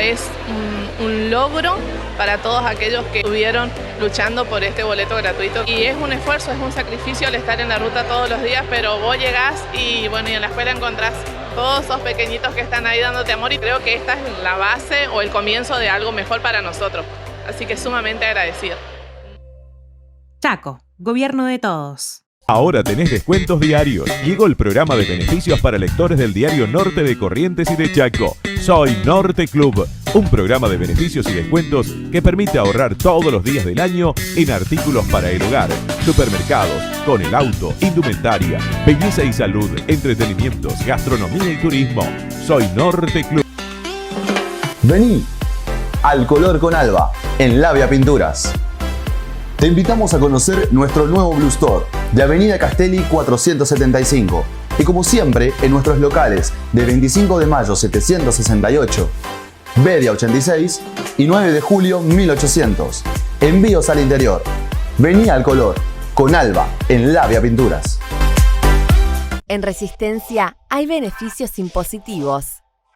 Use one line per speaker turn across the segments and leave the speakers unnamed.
es un logro para todos aquellos que estuvieron luchando por este boleto gratuito. Y es un esfuerzo, es un sacrificio el estar en la ruta todos los días, pero vos llegás y bueno, y en la escuela encontrás todos esos pequeñitos que están ahí dándote amor, y creo que esta es la base o el comienzo de algo mejor para nosotros. Así que sumamente agradecida.
Chaco, gobierno de todos.
Ahora tenés descuentos diarios. Llegó el programa de beneficios para lectores del diario Norte de Corrientes y de Chaco. Soy Norte Club, un programa de beneficios y descuentos que permite ahorrar todos los días del año en artículos para el hogar, supermercados, con el auto, indumentaria, belleza y salud, entretenimientos, gastronomía y turismo. Soy Norte Club.
Vení al color con Alba, en Labia Pinturas. Te invitamos a conocer nuestro nuevo Blue Store de Avenida Castelli 475 y como siempre en nuestros locales de 25 de mayo 768, Bedia 86 y 9 de julio 1800. Envíos al interior. Vení al color con Alba en Labia Pinturas.
En Resistencia hay beneficios impositivos.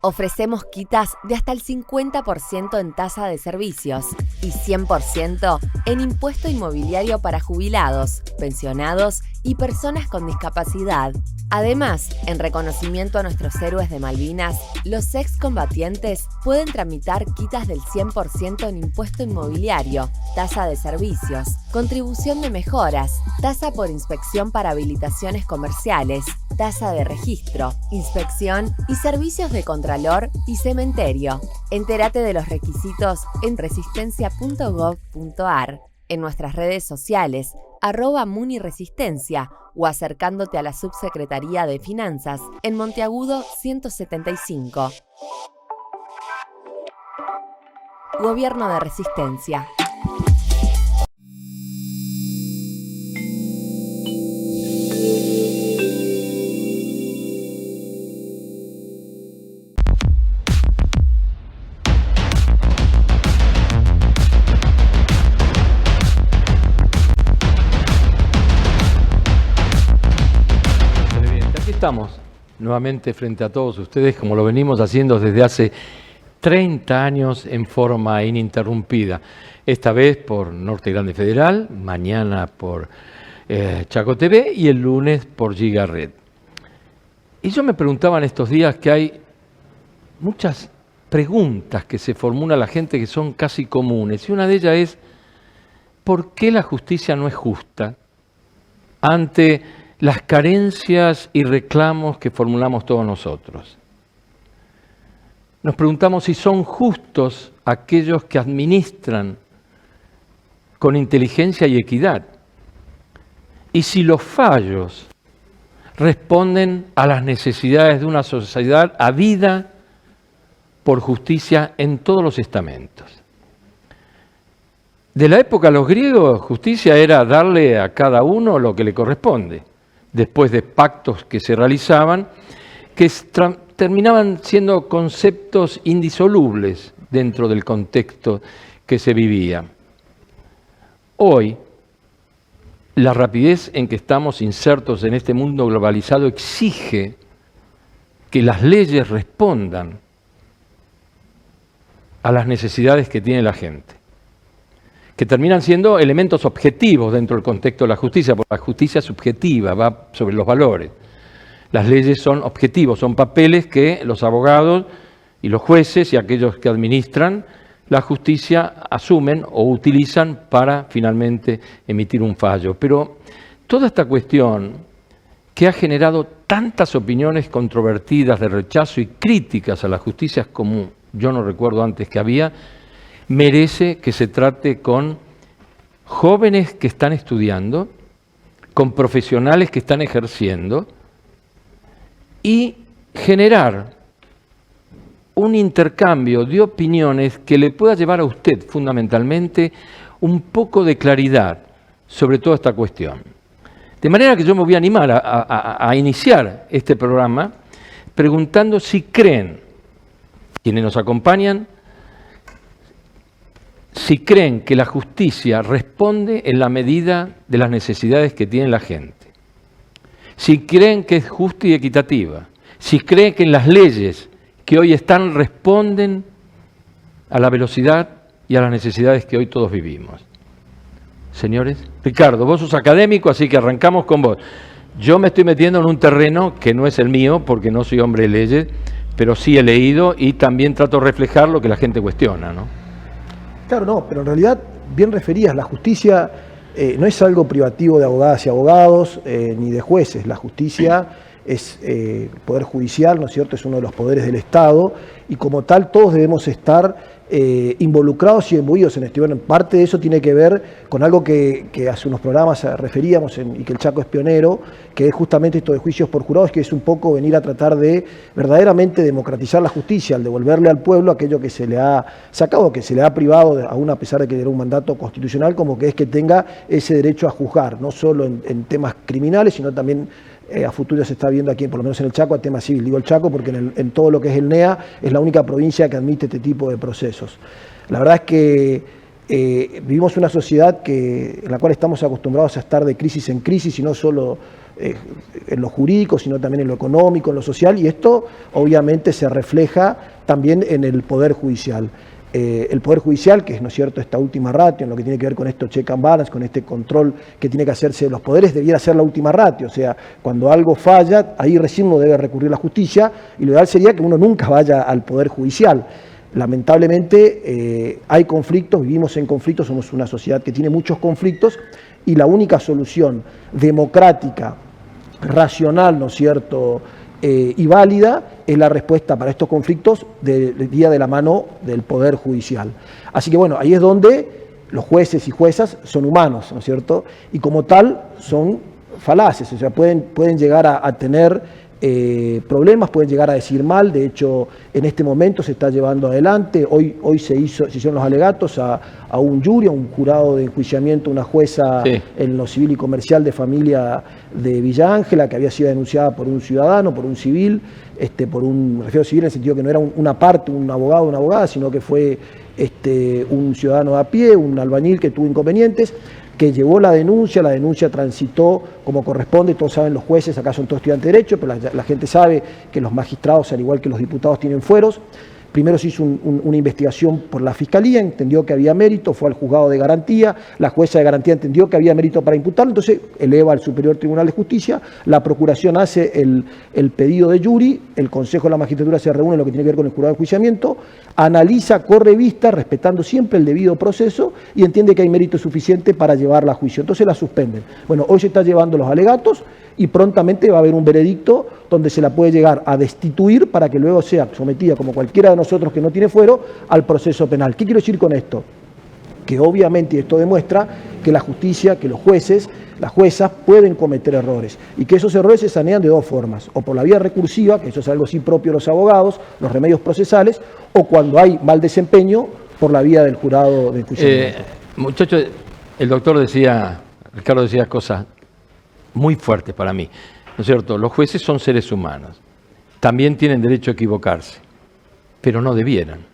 Ofrecemos quitas de hasta el 50% en tasa de servicios y 100% en impuesto inmobiliario para jubilados, pensionados y personas con discapacidad. Además, en reconocimiento a nuestros héroes de Malvinas, los excombatientes pueden tramitar quitas del 100% en impuesto inmobiliario, tasa de servicios, contribución de mejoras, tasa por inspección para habilitaciones comerciales, tasa de registro, inspección y servicios de contralor y cementerio. Entérate de los requisitos en resistencia.gov.ar, en nuestras redes sociales, @muniresistencia o acercándote a la Subsecretaría de Finanzas en Monteagudo 175. Gobierno de Resistencia.
Estamos nuevamente frente a todos ustedes, como lo venimos haciendo desde hace 30 años en forma ininterrumpida. Esta vez por Norte Grande Federal, mañana por Chaco TV y el lunes por Giga Red. Y yo me preguntaba en estos días que hay muchas preguntas que se formula la gente que son casi comunes. Y una de ellas es, ¿por qué la justicia no es justa ante las carencias y reclamos que formulamos todos nosotros? Nos preguntamos si son justos aquellos que administran con inteligencia y equidad, y si los fallos responden a las necesidades de una sociedad havida por justicia en todos los estamentos. De la época de los griegos, justicia era darle a cada uno lo que le corresponde, después de pactos que se realizaban, que terminaban siendo conceptos indisolubles dentro del contexto que se vivía. Hoy, la rapidez en que estamos insertos en este mundo globalizado exige que las leyes respondan a las necesidades que tiene la gente, que terminan siendo elementos objetivos dentro del contexto de la justicia, porque la justicia es subjetiva, va sobre los valores. Las leyes son objetivos, son papeles que los abogados y los jueces y aquellos que administran la justicia asumen o utilizan para finalmente emitir un fallo. Pero toda esta cuestión que ha generado tantas opiniones controvertidas de rechazo y críticas a la justicia como yo no recuerdo antes que había, merece que se trate con jóvenes que están estudiando, con profesionales que están ejerciendo y generar un intercambio de opiniones que le pueda llevar a usted fundamentalmente un poco de claridad sobre toda esta cuestión. De manera que yo me voy a animar a iniciar este programa preguntando si creen, quienes nos acompañan, si creen que la justicia responde en la medida de las necesidades que tiene la gente, si creen que es justa y equitativa, si creen que las leyes que hoy están responden a la velocidad y a las necesidades que hoy todos vivimos. Señores, Ricardo, vos sos académico, así que arrancamos con vos. Yo me estoy metiendo en un terreno que no es el mío, porque no soy hombre de leyes, pero sí he leído y también trato de reflejar lo que la gente cuestiona, ¿no?
Claro, no, pero en realidad, bien referías, la justicia no es algo privativo de abogadas y abogados, ni de jueces. La justicia es poder judicial, ¿no es cierto? Es uno de los poderes del Estado y como tal todos debemos estar involucrados y imbuidos en esto. Y bueno, parte de eso tiene que ver con algo que hace unos programas referíamos y que el Chaco es pionero, que es justamente esto de juicios por jurados, que es un poco venir a tratar de verdaderamente democratizar la justicia, al devolverle al pueblo aquello que se le ha sacado, que se le ha privado, aún a pesar de que era un mandato constitucional, como que es que tenga ese derecho a juzgar, no solo en temas criminales, sino también a futuro se está viendo aquí, por lo menos en el Chaco, a tema civil. Digo el Chaco porque en todo lo que es el NEA es la única provincia que admite este tipo de procesos. La verdad es que vivimos una sociedad en la cual estamos acostumbrados a estar de crisis en crisis y no solo en lo jurídico, sino también en lo económico, en lo social, y esto obviamente se refleja también en el Poder Judicial. El Poder Judicial, que es, ¿no es cierto?, esta última ratio, en lo que tiene que ver con esto check and balance, con este control que tiene que hacerse de los poderes, debiera ser la última ratio. O sea, cuando algo falla, ahí recién uno debe recurrir a la justicia, y lo ideal sería que uno nunca vaya al Poder Judicial. Lamentablemente hay conflictos, vivimos en conflictos, somos una sociedad que tiene muchos conflictos, y la única solución democrática, racional, ¿no es cierto?, y válida es la respuesta para estos conflictos del día de la mano del Poder Judicial. Así que bueno, ahí es donde los jueces y juezas son humanos, ¿no es cierto? Y como tal son falaces, o sea, pueden llegar a tener problemas, pueden llegar a decir mal. De hecho, en este momento se está llevando adelante, hoy se hicieron los alegatos a un jury, a un jurado de enjuiciamiento, una jueza en lo civil y comercial de familia de Villa Ángela, que había sido denunciada por un ciudadano, por un civil, me refiero a civil en el sentido que no era una parte, un abogado o una abogada, sino que fue un ciudadano de a pie, un albañil que tuvo inconvenientes, que llevó la denuncia transitó como corresponde. Todos saben, los jueces, acá son todos estudiantes de Derecho, pero la gente sabe que los magistrados, al igual que los diputados, tienen fueros. Primero se hizo una investigación por la Fiscalía, entendió que había mérito, fue al juzgado de garantía, la jueza de garantía entendió que había mérito para imputarlo, entonces eleva al Superior Tribunal de Justicia, la Procuración hace el pedido de jury, el Consejo de la Magistratura se reúne en lo que tiene que ver con el jurado de enjuiciamiento, analiza, corre vista, respetando siempre el debido proceso y entiende que hay mérito suficiente para llevarla a juicio. Entonces la suspenden. Bueno, hoy se está llevando los alegatos y prontamente va a haber un veredicto donde se la puede llegar a destituir para que luego sea sometida, como cualquiera de nosotros que no tiene fuero, al proceso penal. ¿Qué quiero decir con esto? Que obviamente esto demuestra que la justicia, que los jueces, las juezas pueden cometer errores y que esos errores se sanean de dos formas: o por la vía recursiva, que eso es algo sí propio de los abogados, los remedios procesales, o cuando hay mal desempeño por la vía del jurado de enjuiciamiento.
Muchachos, el doctor Ricardo decía cosas muy fuertes para mí, ¿no es cierto? Los jueces son seres humanos, también tienen derecho a equivocarse, pero no debieran.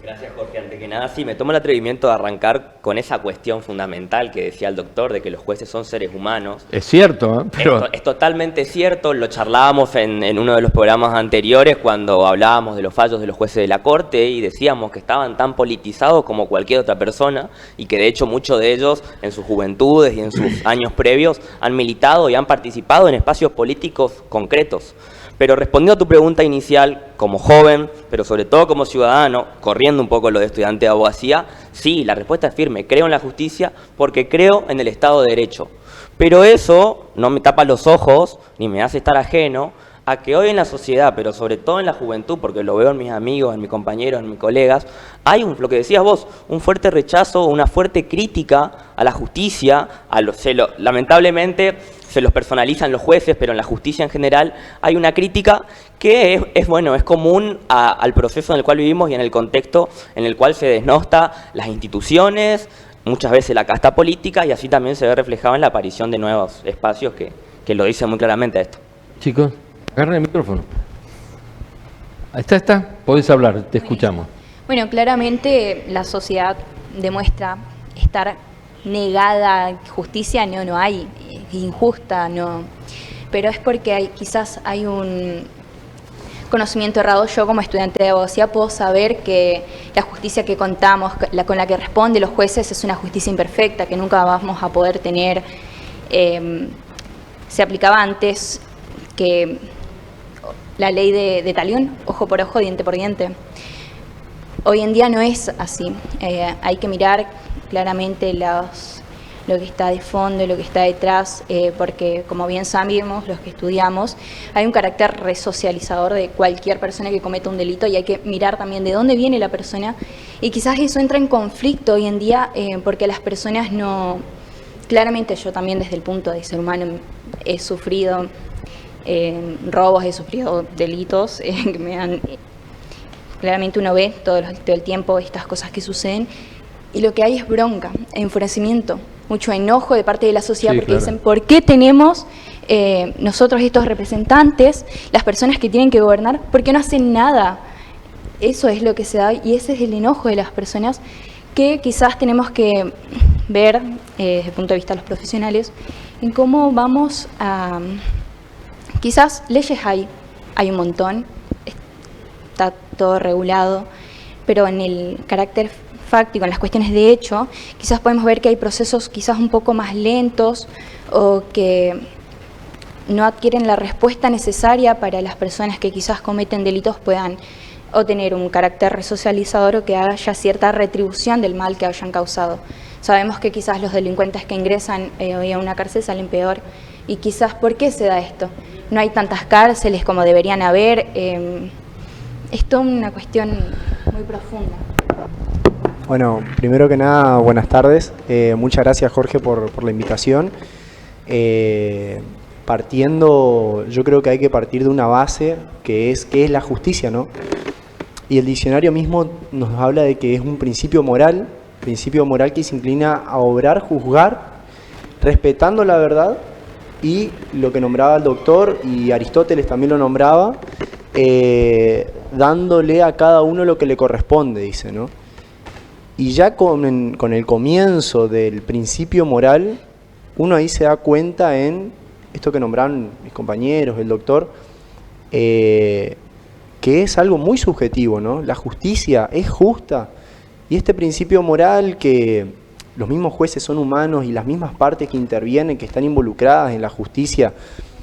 Gracias, Jorge. Antes que nada, sí, me tomo el atrevimiento de arrancar con esa cuestión fundamental que decía el doctor, de que los jueces son seres humanos.
Es cierto, ¿eh? Pero...
Es totalmente cierto, lo charlábamos en uno de los programas anteriores cuando hablábamos de los fallos de los jueces de la Corte y decíamos que estaban tan politizados como cualquier otra persona y que de hecho muchos de ellos en sus juventudes y en sus años previos han militado y han participado en espacios políticos concretos. Pero respondiendo a tu pregunta inicial, como joven, pero sobre todo como ciudadano, corriendo un poco lo de estudiante de abogacía, sí, la respuesta es firme. Creo en la justicia porque creo en el Estado de Derecho. Pero eso no me tapa los ojos ni me hace estar ajeno a que hoy en la sociedad, pero sobre todo en la juventud, porque lo veo en mis amigos, en mis compañeros, en mis colegas, hay lo que decías vos, un fuerte rechazo, una fuerte crítica a la justicia, lamentablemente se los personalizan los jueces, pero en la justicia en general hay una crítica que es común al proceso en el cual vivimos y en el contexto en el cual se desnosta las instituciones, muchas veces la casta política, y así también se ve reflejado en la aparición de nuevos espacios que lo dicen muy claramente esto.
Chicos, agarren el micrófono. Ahí está, podés hablar, te escuchamos.
Bueno, claramente la sociedad demuestra estar negada a justicia, no hay, injusta, no, pero es porque quizás hay conocimiento errado, yo como estudiante de abogacía puedo saber que la justicia que contamos, con la que responden los jueces, es una justicia imperfecta, que nunca vamos a poder tener. Se aplicaba antes que la ley de Talión, ojo por ojo, diente por diente. Hoy en día no es así. Hay que mirar claramente lo que está de fondo, lo que está detrás, porque como bien sabemos, los que estudiamos, hay un carácter resocializador de cualquier persona que cometa un delito y hay que mirar también de dónde viene la persona, y quizás eso entra en conflicto hoy en día porque las personas no... Claramente yo también desde el punto de ser humano he sufrido robos, he sufrido delitos que me han... Claramente uno ve todo el tiempo estas cosas que suceden y lo que hay es bronca, enfurecimiento, mucho enojo de parte de la sociedad, porque dicen, ¿por qué tenemos nosotros estos representantes, las personas que tienen que gobernar, por qué no hacen nada? Eso es lo que se da y ese es el enojo de las personas que quizás tenemos que ver desde el punto de vista de los profesionales en cómo vamos a... Quizás leyes hay un montón, está todo regulado, pero en el carácter fáctico, en las cuestiones de hecho, quizás podemos ver que hay procesos quizás un poco más lentos o que no adquieren la respuesta necesaria para las personas que quizás cometen delitos puedan o tener un carácter resocializador o que haya cierta retribución del mal que hayan causado. Sabemos que quizás los delincuentes que ingresan hoy a una cárcel salen peor y quizás ¿por qué se da esto? No hay tantas cárceles como deberían haber, es toda una cuestión muy profunda.
Bueno, primero que nada, buenas tardes. Muchas gracias, Jorge, por la invitación. Yo creo que hay que partir de una base que es la justicia, ¿no? Y el diccionario mismo nos habla de que es un principio moral que se inclina a obrar, juzgar, respetando la verdad, y lo que nombraba el doctor, y Aristóteles también lo nombraba, dándole a cada uno lo que le corresponde, dice, ¿no? Y ya con el comienzo del principio moral, uno ahí se da cuenta en esto que nombraron mis compañeros, el doctor, que es algo muy subjetivo, ¿no? La justicia es justa, y este principio moral que los mismos jueces son humanos y las mismas partes que intervienen, que están involucradas en la justicia,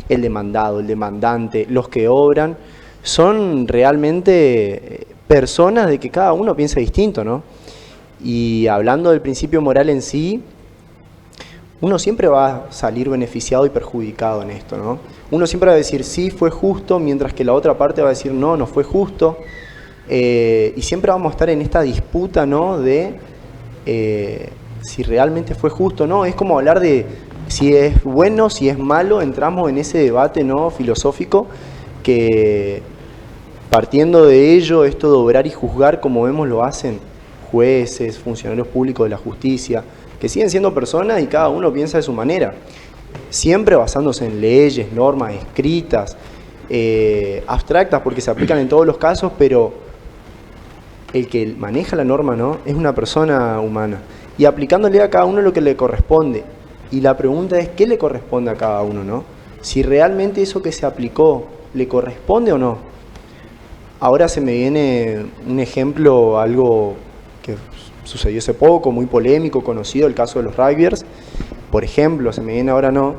el demandado, el demandante, los que obran, son realmente personas de que cada uno piensa distinto, ¿no? Y hablando del principio moral en sí, uno siempre va a salir beneficiado y perjudicado en esto, ¿no? Uno siempre va a decir sí, fue justo, mientras que la otra parte va a decir no, no fue justo. Y siempre vamos a estar en esta disputa, ¿no? De si realmente fue justo o no. Es como hablar de si es bueno, si es malo. Entramos en ese debate, ¿no? Filosófico, que partiendo de ello, esto de obrar y juzgar, como vemos lo hacen jueces, funcionarios públicos de la justicia, que siguen siendo personas y cada uno piensa de su manera, siempre basándose en leyes, normas escritas, abstractas porque se aplican en todos los casos, pero el que maneja la norma, ¿no? Es una persona humana y aplicándole a cada uno lo que le corresponde. Y la pregunta es, ¿qué le corresponde a cada uno, no? Si realmente eso que se aplicó le corresponde o no. Ahora se me viene un ejemplo, algo que sucedió hace poco, muy polémico, conocido, el caso de los rugbyers. Por ejemplo, se me viene ahora no.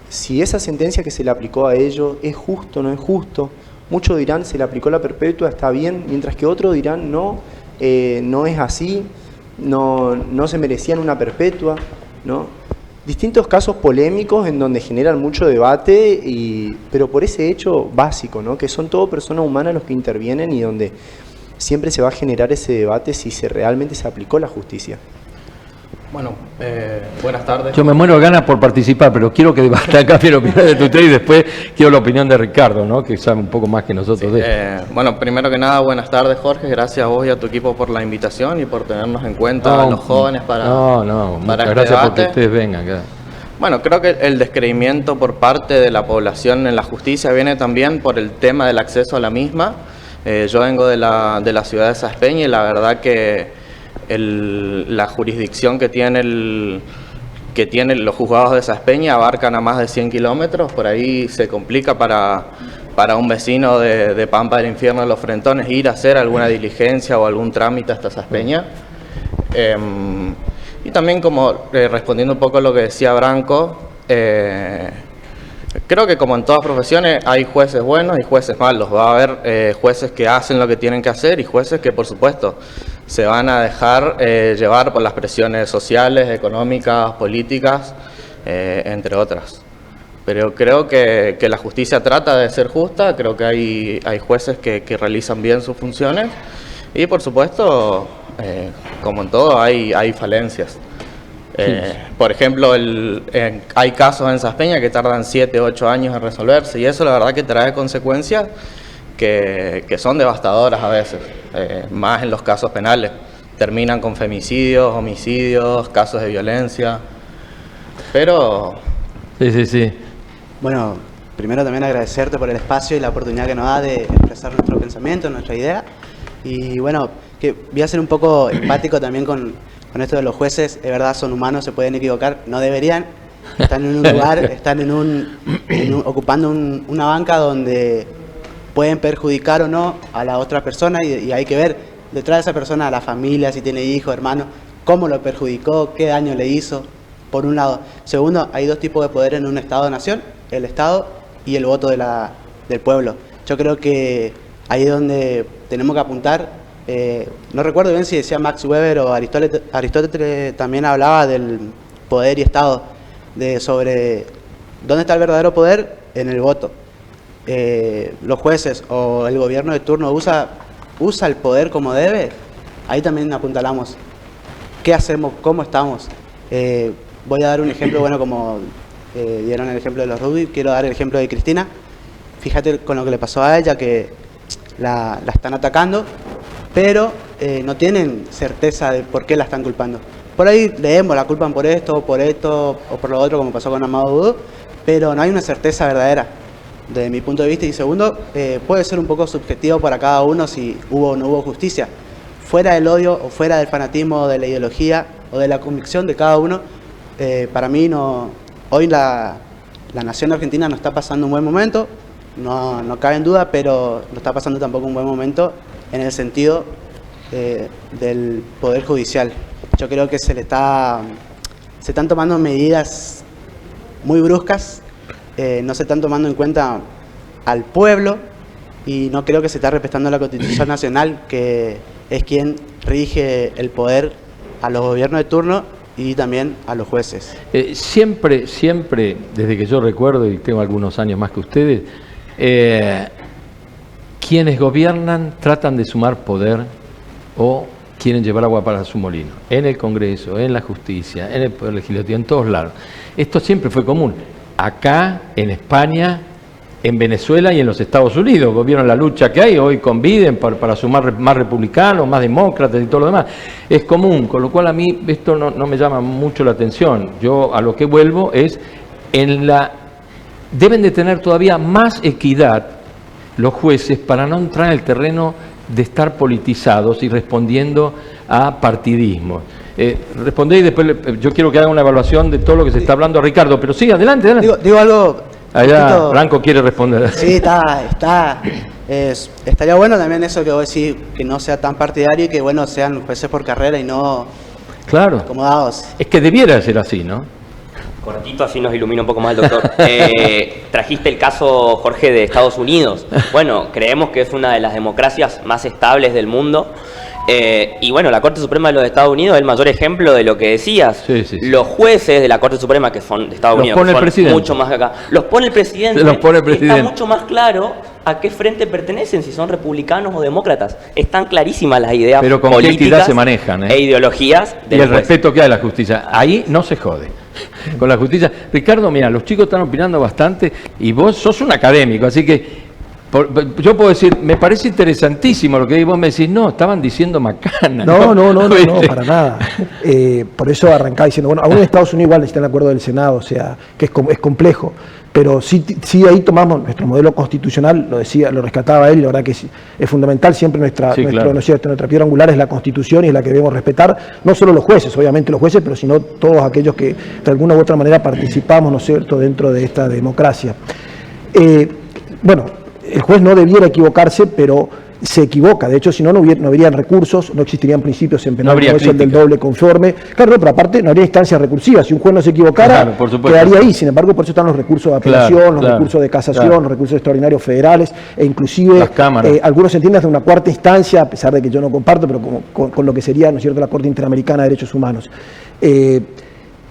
Si esa sentencia que se le aplicó a ellos es justo o no es justo. Muchos dirán, se le aplicó la perpetua, está bien, mientras que otros dirán, no, no es así, no se merecían una perpetua, ¿no? Distintos casos polémicos en donde generan mucho debate, pero por ese hecho básico, ¿no? Que son todo personas humanas los que intervienen y donde siempre se va a generar ese debate si realmente se aplicó la justicia.
Bueno, buenas tardes.
Yo me muero de ganas por participar, pero quiero que cambie la opinión de usted y después quiero la opinión de Ricardo, ¿no? Que sabe un poco más que nosotros de esto.
Bueno, primero que nada, buenas tardes, Jorge. Gracias a vos y a tu equipo por la invitación y por tenernos en cuenta a los jóvenes para
muchas gracias porque ustedes vengan acá.
Bueno, creo que el descreimiento por parte de la población en la justicia viene también por el tema del acceso a la misma. Yo vengo de la ciudad de Saspeña y la verdad que la jurisdicción que tienen los juzgados de Saspeña abarcan a más de 100 kilómetros, por ahí se complica para para un vecino de Pampa del Infierno de los Frentones ir a hacer alguna diligencia o algún trámite hasta Saspeña. Y también como respondiendo un poco a lo que decía Branco, creo que como en todas profesiones hay jueces buenos y jueces malos. Va a haber jueces que hacen lo que tienen que hacer y jueces que por supuesto se van a dejar llevar por las presiones sociales, económicas, políticas, entre otras. Pero creo que la justicia trata de ser justa, creo que hay jueces que realizan bien sus funciones y por supuesto, como en todo, hay falencias. Por ejemplo, hay casos en Saspeña que tardan 7, 8 años en resolverse y eso la verdad que trae consecuencias que son devastadoras a veces, más en los casos penales. Terminan con femicidios, homicidios, casos de violencia, pero...
Sí.
Bueno, primero también agradecerte por el espacio y la oportunidad que nos da de expresar nuestro pensamiento, nuestra idea. Y bueno, que voy a ser un poco empático también con esto de los jueces. Es verdad, son humanos, se pueden equivocar, no deberían. Están en un lugar, están ocupando una banca donde pueden perjudicar o no a la otra persona y hay que ver detrás de esa persona a la familia, si tiene hijos, hermanos, cómo lo perjudicó, qué daño le hizo, por un lado. Segundo, hay dos tipos de poder en un Estado-nación, el Estado y el voto del pueblo. Yo creo que ahí es donde tenemos que apuntar. No recuerdo bien si decía Max Weber o Aristóteles también hablaba del poder y Estado, sobre dónde está el verdadero poder en el voto. Los jueces o el gobierno de turno usa el poder como debe, ahí también apuntalamos. ¿Qué hacemos? ¿Cómo estamos? Voy a dar un ejemplo, bueno, como dieron el ejemplo de los rugby, quiero dar el ejemplo de Cristina. Fíjate con lo que le pasó a ella, que la están atacando, pero no tienen certeza de por qué la están culpando. Por ahí leemos, la culpan por esto o por lo otro, como pasó con Amado Vudú, pero no hay una certeza verdadera, desde mi punto de vista. Y segundo, puede ser un poco subjetivo para cada uno si hubo o no hubo justicia. Fuera del odio o fuera del fanatismo, de la ideología o de la convicción de cada uno, para mí hoy la nación argentina no está pasando un buen momento, no cabe en duda, pero no está pasando tampoco un buen momento en el sentido del Poder Judicial. Yo creo que se están tomando medidas muy bruscas, no se están tomando en cuenta al pueblo y no creo que se está respetando la Constitución Nacional, que es quien rige el poder a los gobiernos de turno y también a los jueces.
Siempre, desde que yo recuerdo, y tengo algunos años más que ustedes, quienes gobiernan tratan de sumar poder o quieren llevar agua para su molino, en el Congreso, en la justicia, en el Poder Legislativo, en todos lados. Esto siempre fue común. Acá, en España, en Venezuela y en los Estados Unidos, vieron la lucha que hay, hoy conviden para sumar más republicanos, más demócratas y todo lo demás. Es común, con lo cual a mí esto no me llama mucho la atención. Yo a lo que vuelvo es, deben de tener todavía más equidad los jueces para no entrar en el terreno de estar politizados y respondiendo a partidismo. Respondé y después yo quiero que haga una evaluación de todo lo que se está hablando a Ricardo, pero sí, adelante.
Digo algo...
Allá Branco quiere responder.
Sí, estaría bueno también eso que vos decís, que no sea tan partidario y que bueno sean jueces por carrera y no acomodados.
Es que debiera ser así, ¿no?
Cortito, así nos ilumina un poco más el doctor. Trajiste el caso, Jorge, de Estados Unidos. Bueno, creemos que es una de las democracias más estables del mundo. Y bueno, la Corte Suprema de los Estados Unidos es el mayor ejemplo de lo que decías. Sí. Los jueces de la Corte Suprema, que son de Estados Unidos, son mucho más que acá, los pone el presidente. Está mucho más claro a qué frente pertenecen, si son republicanos o demócratas. Están clarísimas las ideas
pero con
políticas
qué equidad se manejan,
e ideologías
y el respeto que hay a la justicia. Ahí no se jode con la justicia. Ricardo, mira, los chicos están opinando bastante y vos sos un académico, así que yo puedo decir, me parece interesantísimo lo que vos me decís, no, estaban diciendo macana.
No, para nada. Por eso arrancaba diciendo, bueno, aún en Estados Unidos igual está el acuerdo del Senado, o sea, que es complejo, pero sí ahí tomamos nuestro modelo constitucional, lo rescataba él, la verdad que es fundamental, siempre nuestra piedra angular es la Constitución y es la que debemos respetar, no solo los jueces, obviamente los jueces, pero sino todos aquellos que de alguna u otra manera participamos, ¿no es cierto?, dentro de esta democracia. Bueno, el juez no debiera equivocarse, pero se equivoca. De hecho, si no, no habrían recursos, no existirían principios en penal como es el del doble conforme. Claro, no, pero aparte no habría instancias recursivas. Si un juez no se equivocara, quedaría ahí. Sin embargo, por eso están los recursos de apelación, los recursos de casación, los recursos extraordinarios federales, e inclusive algunos entienden de una cuarta instancia, a pesar de que yo no comparto, pero con lo que sería, ¿no es cierto?, la Corte Interamericana de Derechos Humanos.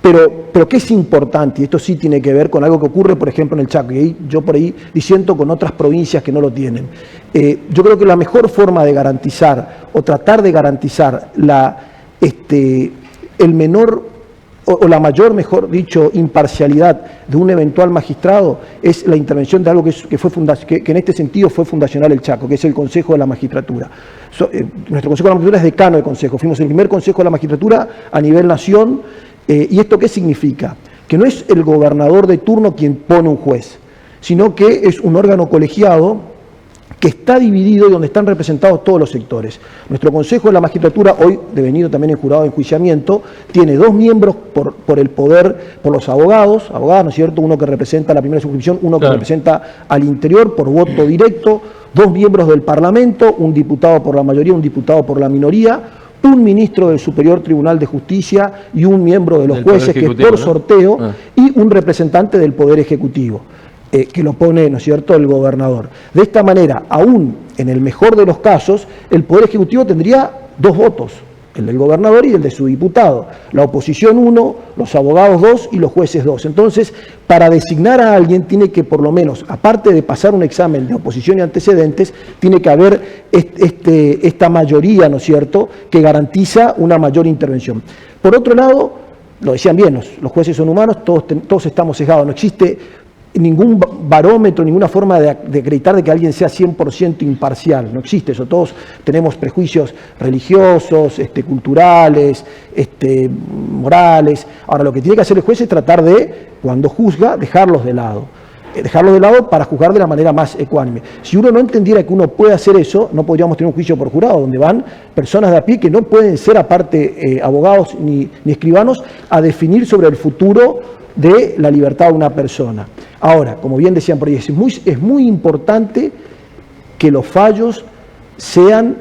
Pero que es importante, y esto sí tiene que ver con algo que ocurre, por ejemplo, en el Chaco, y ahí yo por ahí disiento con otras provincias que no lo tienen. Yo creo que la mejor forma de garantizar, o tratar de garantizar el menor, o la mayor, mejor dicho, imparcialidad de un eventual magistrado, es la intervención de algo que en este sentido fue fundacional el Chaco, que es el Consejo de la Magistratura. Nuestro Consejo de la Magistratura es decano de consejo, fuimos el primer Consejo de la Magistratura a nivel nación. ¿Y esto qué significa? Que no es el gobernador de turno quien pone un juez, sino que es un órgano colegiado que está dividido y donde están representados todos los sectores. Nuestro Consejo de la Magistratura, hoy devenido también en jurado de enjuiciamiento, tiene 2 miembros por el poder, por los abogadas, ¿no es cierto? Uno que representa la primera suscripción, uno que representa al interior por voto directo, 2 miembros del Parlamento, un diputado por la mayoría, un diputado por la minoría, un ministro del Superior Tribunal de Justicia y un miembro de los jueces, que es por sorteo, y un representante del Poder Ejecutivo, que lo pone, ¿no es cierto?, el gobernador. De esta manera, aún en el mejor de los casos, el Poder Ejecutivo tendría 2 votos, el del gobernador y el de su diputado. La oposición 1, los abogados 2 y los jueces 2. Entonces, para designar a alguien tiene que, por lo menos, aparte de pasar un examen de oposición y antecedentes, tiene que haber esta mayoría, ¿no es cierto?, que garantiza una mayor intervención. Por otro lado, lo decían bien, los jueces son humanos, todos estamos sesgados, no existe ningún barómetro, ninguna forma de acreditar de que alguien sea 100% imparcial, no existe eso, todos tenemos prejuicios religiosos, culturales, morales. Ahora, lo que tiene que hacer el juez es tratar de, cuando juzga, dejarlos de lado para juzgar de la manera más ecuánime. Si uno no entendiera que uno puede hacer eso, no podríamos tener un juicio por jurado, donde van personas de a pie que no pueden ser aparte abogados ni escribanos a definir sobre el futuro de la libertad de una persona. Ahora, como bien decían por ahí, es muy importante que los fallos sean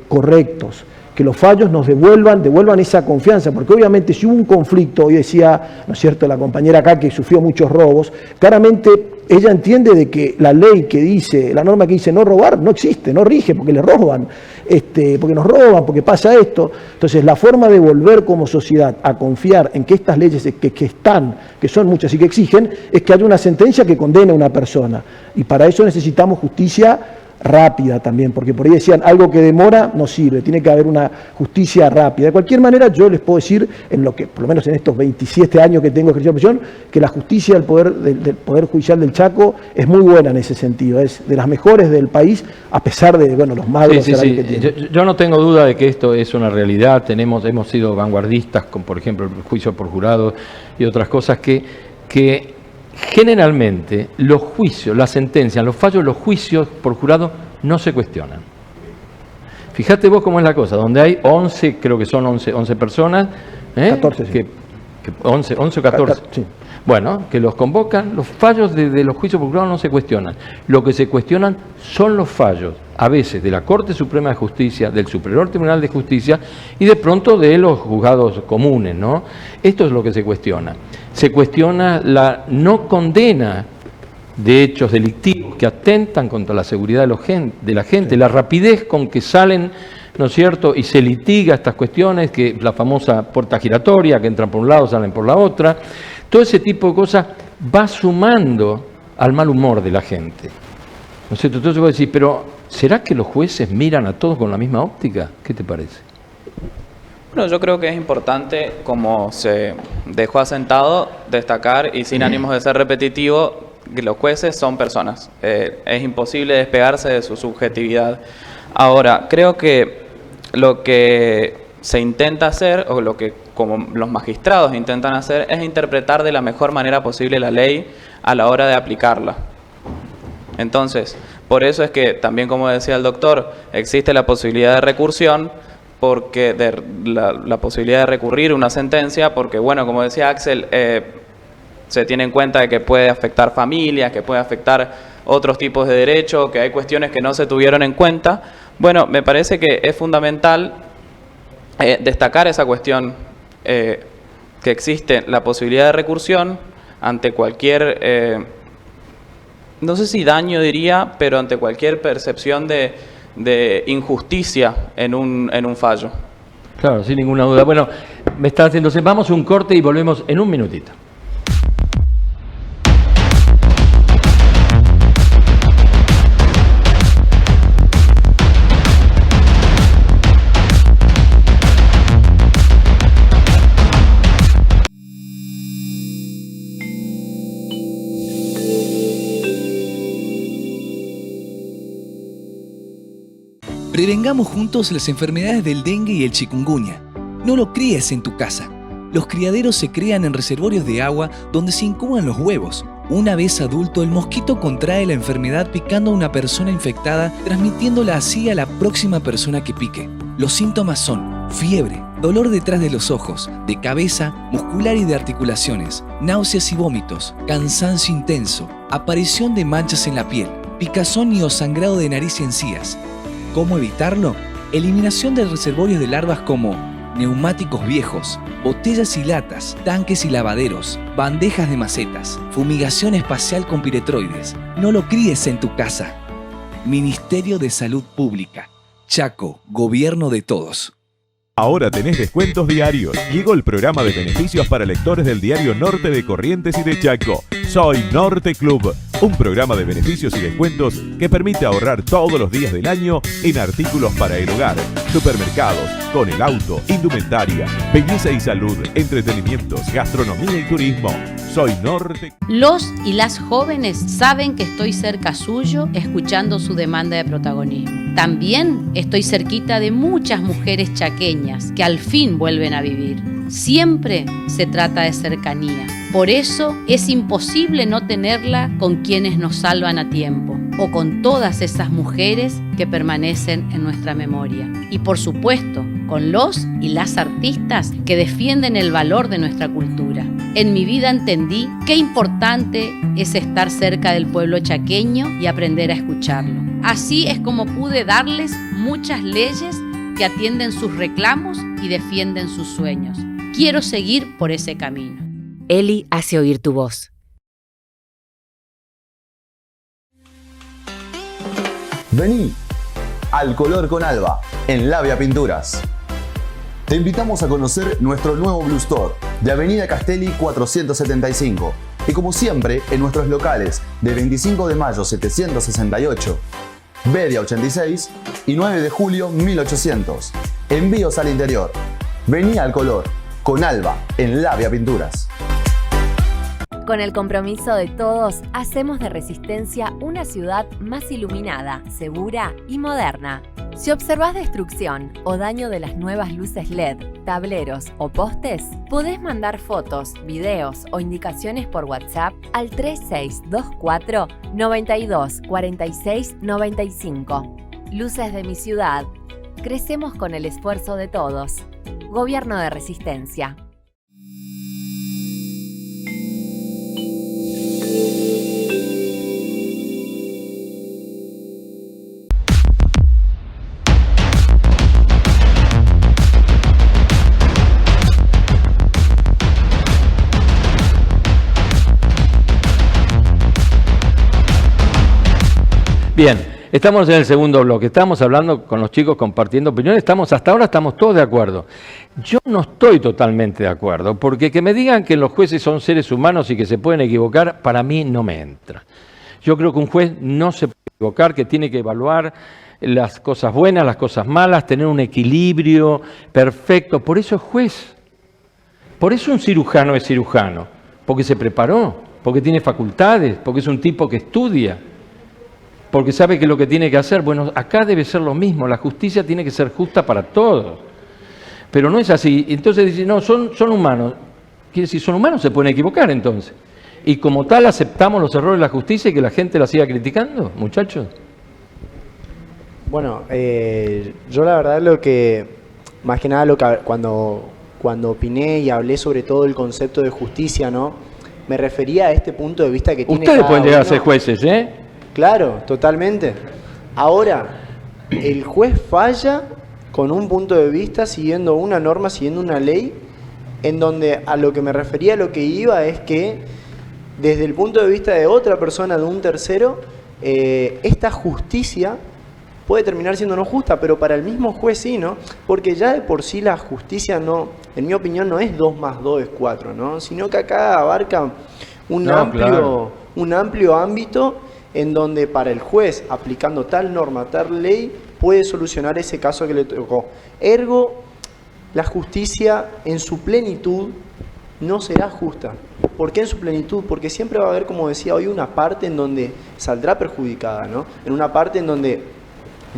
correctos, que los fallos nos devuelvan esa confianza, porque obviamente si hubo un conflicto, hoy decía, ¿no es cierto?, la compañera acá que sufrió muchos robos, claramente ella entiende de que la ley que dice, la norma que dice no robar, no existe, no rige, porque le roban, porque nos roban, porque pasa esto. Entonces, la forma de volver como sociedad a confiar en que estas leyes que son muchas y que exigen, es que haya una sentencia que condene a una persona. Y para eso necesitamos justicia rápida también, porque por ahí decían, algo que demora no sirve, tiene que haber una justicia rápida. De cualquier manera, yo les puedo decir, en lo que, por lo menos en estos 27 años que tengo ejercicio de prisión, que la justicia del Poder Judicial del Chaco es muy buena en ese sentido, es de las mejores del país, a pesar de, los magros que tiene.
Yo no tengo duda de que esto es una realidad, hemos sido vanguardistas con, por ejemplo, el juicio por jurado y otras cosas que generalmente los juicios, las sentencias, los fallos, los juicios por jurado no se cuestionan. Fíjate vos cómo es la cosa, donde hay 11, creo que son 11 personas,
14, sí.
11 o 14.
Sí.
Bueno, que los convocan, los fallos de los juicios por jurado no se cuestionan. Lo que se cuestionan son los fallos, a veces de la Corte Suprema de Justicia, del Superior Tribunal de Justicia y de pronto de los juzgados comunes, ¿no? Esto es lo que se cuestiona. Se cuestiona la no condena de hechos delictivos que atentan contra la seguridad de la gente, la rapidez con que salen, ¿no es cierto?, y se litiga estas cuestiones, que la famosa puerta giratoria, que entran por un lado, salen por la otra. Todo ese tipo de cosas va sumando al mal humor de la gente, ¿no es cierto? Entonces vos decís, pero ¿será que los jueces miran a todos con la misma óptica? ¿Qué te parece?
Bueno, yo creo que es importante, como se dejó asentado, destacar, y sin ánimos de ser repetitivo, que los jueces son personas. Es imposible despegarse de su subjetividad. Ahora, creo que lo que se intenta hacer, o lo que como los magistrados intentan hacer, es interpretar de la mejor manera posible la ley a la hora de aplicarla. Entonces, por eso es que también, como decía el doctor, existe la posibilidad de recursión, porque la posibilidad de recurrir una sentencia, porque, bueno, como decía Axel, se tiene en cuenta de que puede afectar familias, que puede afectar otros tipos de derechos, que hay cuestiones que no se tuvieron en cuenta. Bueno, me parece que es fundamental destacar esa cuestión, que existe la posibilidad de recursión ante cualquier, no sé si daño diría, pero ante cualquier percepción de injusticia en un fallo.
Claro, sin ninguna duda. Bueno, entonces vamos a un corte y volvemos en un minutito.
Prevengamos juntos las enfermedades del dengue y el chikungunya. No lo críes en tu casa. Los criaderos se crían en reservorios de agua donde se incuban los huevos. Una vez adulto, el mosquito contrae la enfermedad picando a una persona infectada, transmitiéndola así a la próxima persona que pique. Los síntomas son fiebre, dolor detrás de los ojos, de cabeza, muscular y de articulaciones, náuseas y vómitos, cansancio intenso, aparición de manchas en la piel, picazón y o sangrado de nariz y encías. ¿Cómo evitarlo? Eliminación de reservorios de larvas como neumáticos viejos, botellas y latas, tanques y lavaderos, bandejas de macetas, fumigación espacial con piretroides. No lo críes en tu casa. Ministerio de Salud Pública. Chaco, gobierno de todos.
Ahora tenés descuentos diarios. Llegó el programa de beneficios para lectores del diario Norte de Corrientes y de Chaco. Soy Norte Club, un programa de beneficios y descuentos que permite ahorrar todos los días del año en artículos para el hogar, supermercados, con el auto, indumentaria, belleza y salud, entretenimientos, gastronomía y turismo. Soy Norte.
Los y las jóvenes saben que estoy cerca suyo, escuchando su demanda de protagonismo. También estoy cerquita de muchas mujeres chaqueñas que al fin vuelven a vivir. Siempre se trata de cercanía. Por eso es imposible no tenerla con quienes nos salvan a tiempo o con todas esas mujeres que permanecen en nuestra memoria. Y por supuesto, con los y las artistas que defienden el valor de nuestra cultura. En mi vida entendí qué importante es estar cerca del pueblo chaqueño y aprender a escucharlo. Así es como pude darles muchas leyes que atienden sus reclamos y defienden sus sueños. Quiero seguir por ese camino.
Eli hace oír tu voz.
Vení al color con Alba en Labia Pinturas. Te invitamos a conocer nuestro nuevo Blue Store de Avenida Castelli 475 y como siempre en nuestros locales de 25 de mayo 768, Bedia 86 y 9 de julio 1800. Envíos al interior. Vení al color con Alba en Labia Pinturas.
Con el compromiso de todos, hacemos de Resistencia una ciudad más iluminada, segura y moderna. Si observás destrucción o daño de las nuevas luces LED, tableros o postes, podés mandar fotos, videos o indicaciones por WhatsApp al 3624 92 46 95. Luces de mi ciudad. Crecemos con el esfuerzo de todos. Gobierno de Resistencia.
Bien, estamos en el segundo bloque, estamos hablando con los chicos, compartiendo opiniones, hasta ahora estamos todos de acuerdo. Yo no estoy totalmente de acuerdo, porque que me digan que los jueces son seres humanos y que se pueden equivocar, para mí no me entra. Yo creo que un juez no se puede equivocar, que tiene que evaluar las cosas buenas, las cosas malas, tener un equilibrio perfecto, por eso es juez. Por eso un cirujano es cirujano, porque se preparó, porque tiene facultades, porque es un tipo que estudia. Porque sabe que lo que tiene que hacer, bueno, acá debe ser lo mismo, la justicia tiene que ser justa para todos. Pero no es así. Entonces dicen, no, son humanos. Quiere decir, son humanos, se pueden equivocar entonces. Y como tal aceptamos los errores de la justicia y que la gente la siga criticando, muchachos.
Bueno, yo la verdad lo que, más que nada cuando opiné y hablé sobre todo el concepto de justicia, ¿no? me refería a este punto de vista que tiene
Ustedes
cada
pueden llegar a
uno.
ser jueces, ¿eh?
Claro, totalmente. Ahora, el juez falla con un punto de vista, siguiendo una norma, siguiendo una ley, en donde a lo que me refería, a lo que iba es que desde el punto de vista de otra persona, de un tercero, esta justicia puede terminar siendo no justa, pero para el mismo juez sí, ¿no? Porque ya de por sí la justicia no, en mi opinión, no es 2 más 2 es 4, ¿no? Sino que acá abarca un amplio ámbito en donde para el juez, aplicando tal norma, tal ley, puede solucionar ese caso que le tocó. Ergo, la justicia en su plenitud no será justa. ¿Por qué en su plenitud? Porque siempre va a haber, como decía hoy, una parte en donde saldrá perjudicada, ¿no? En una parte en donde,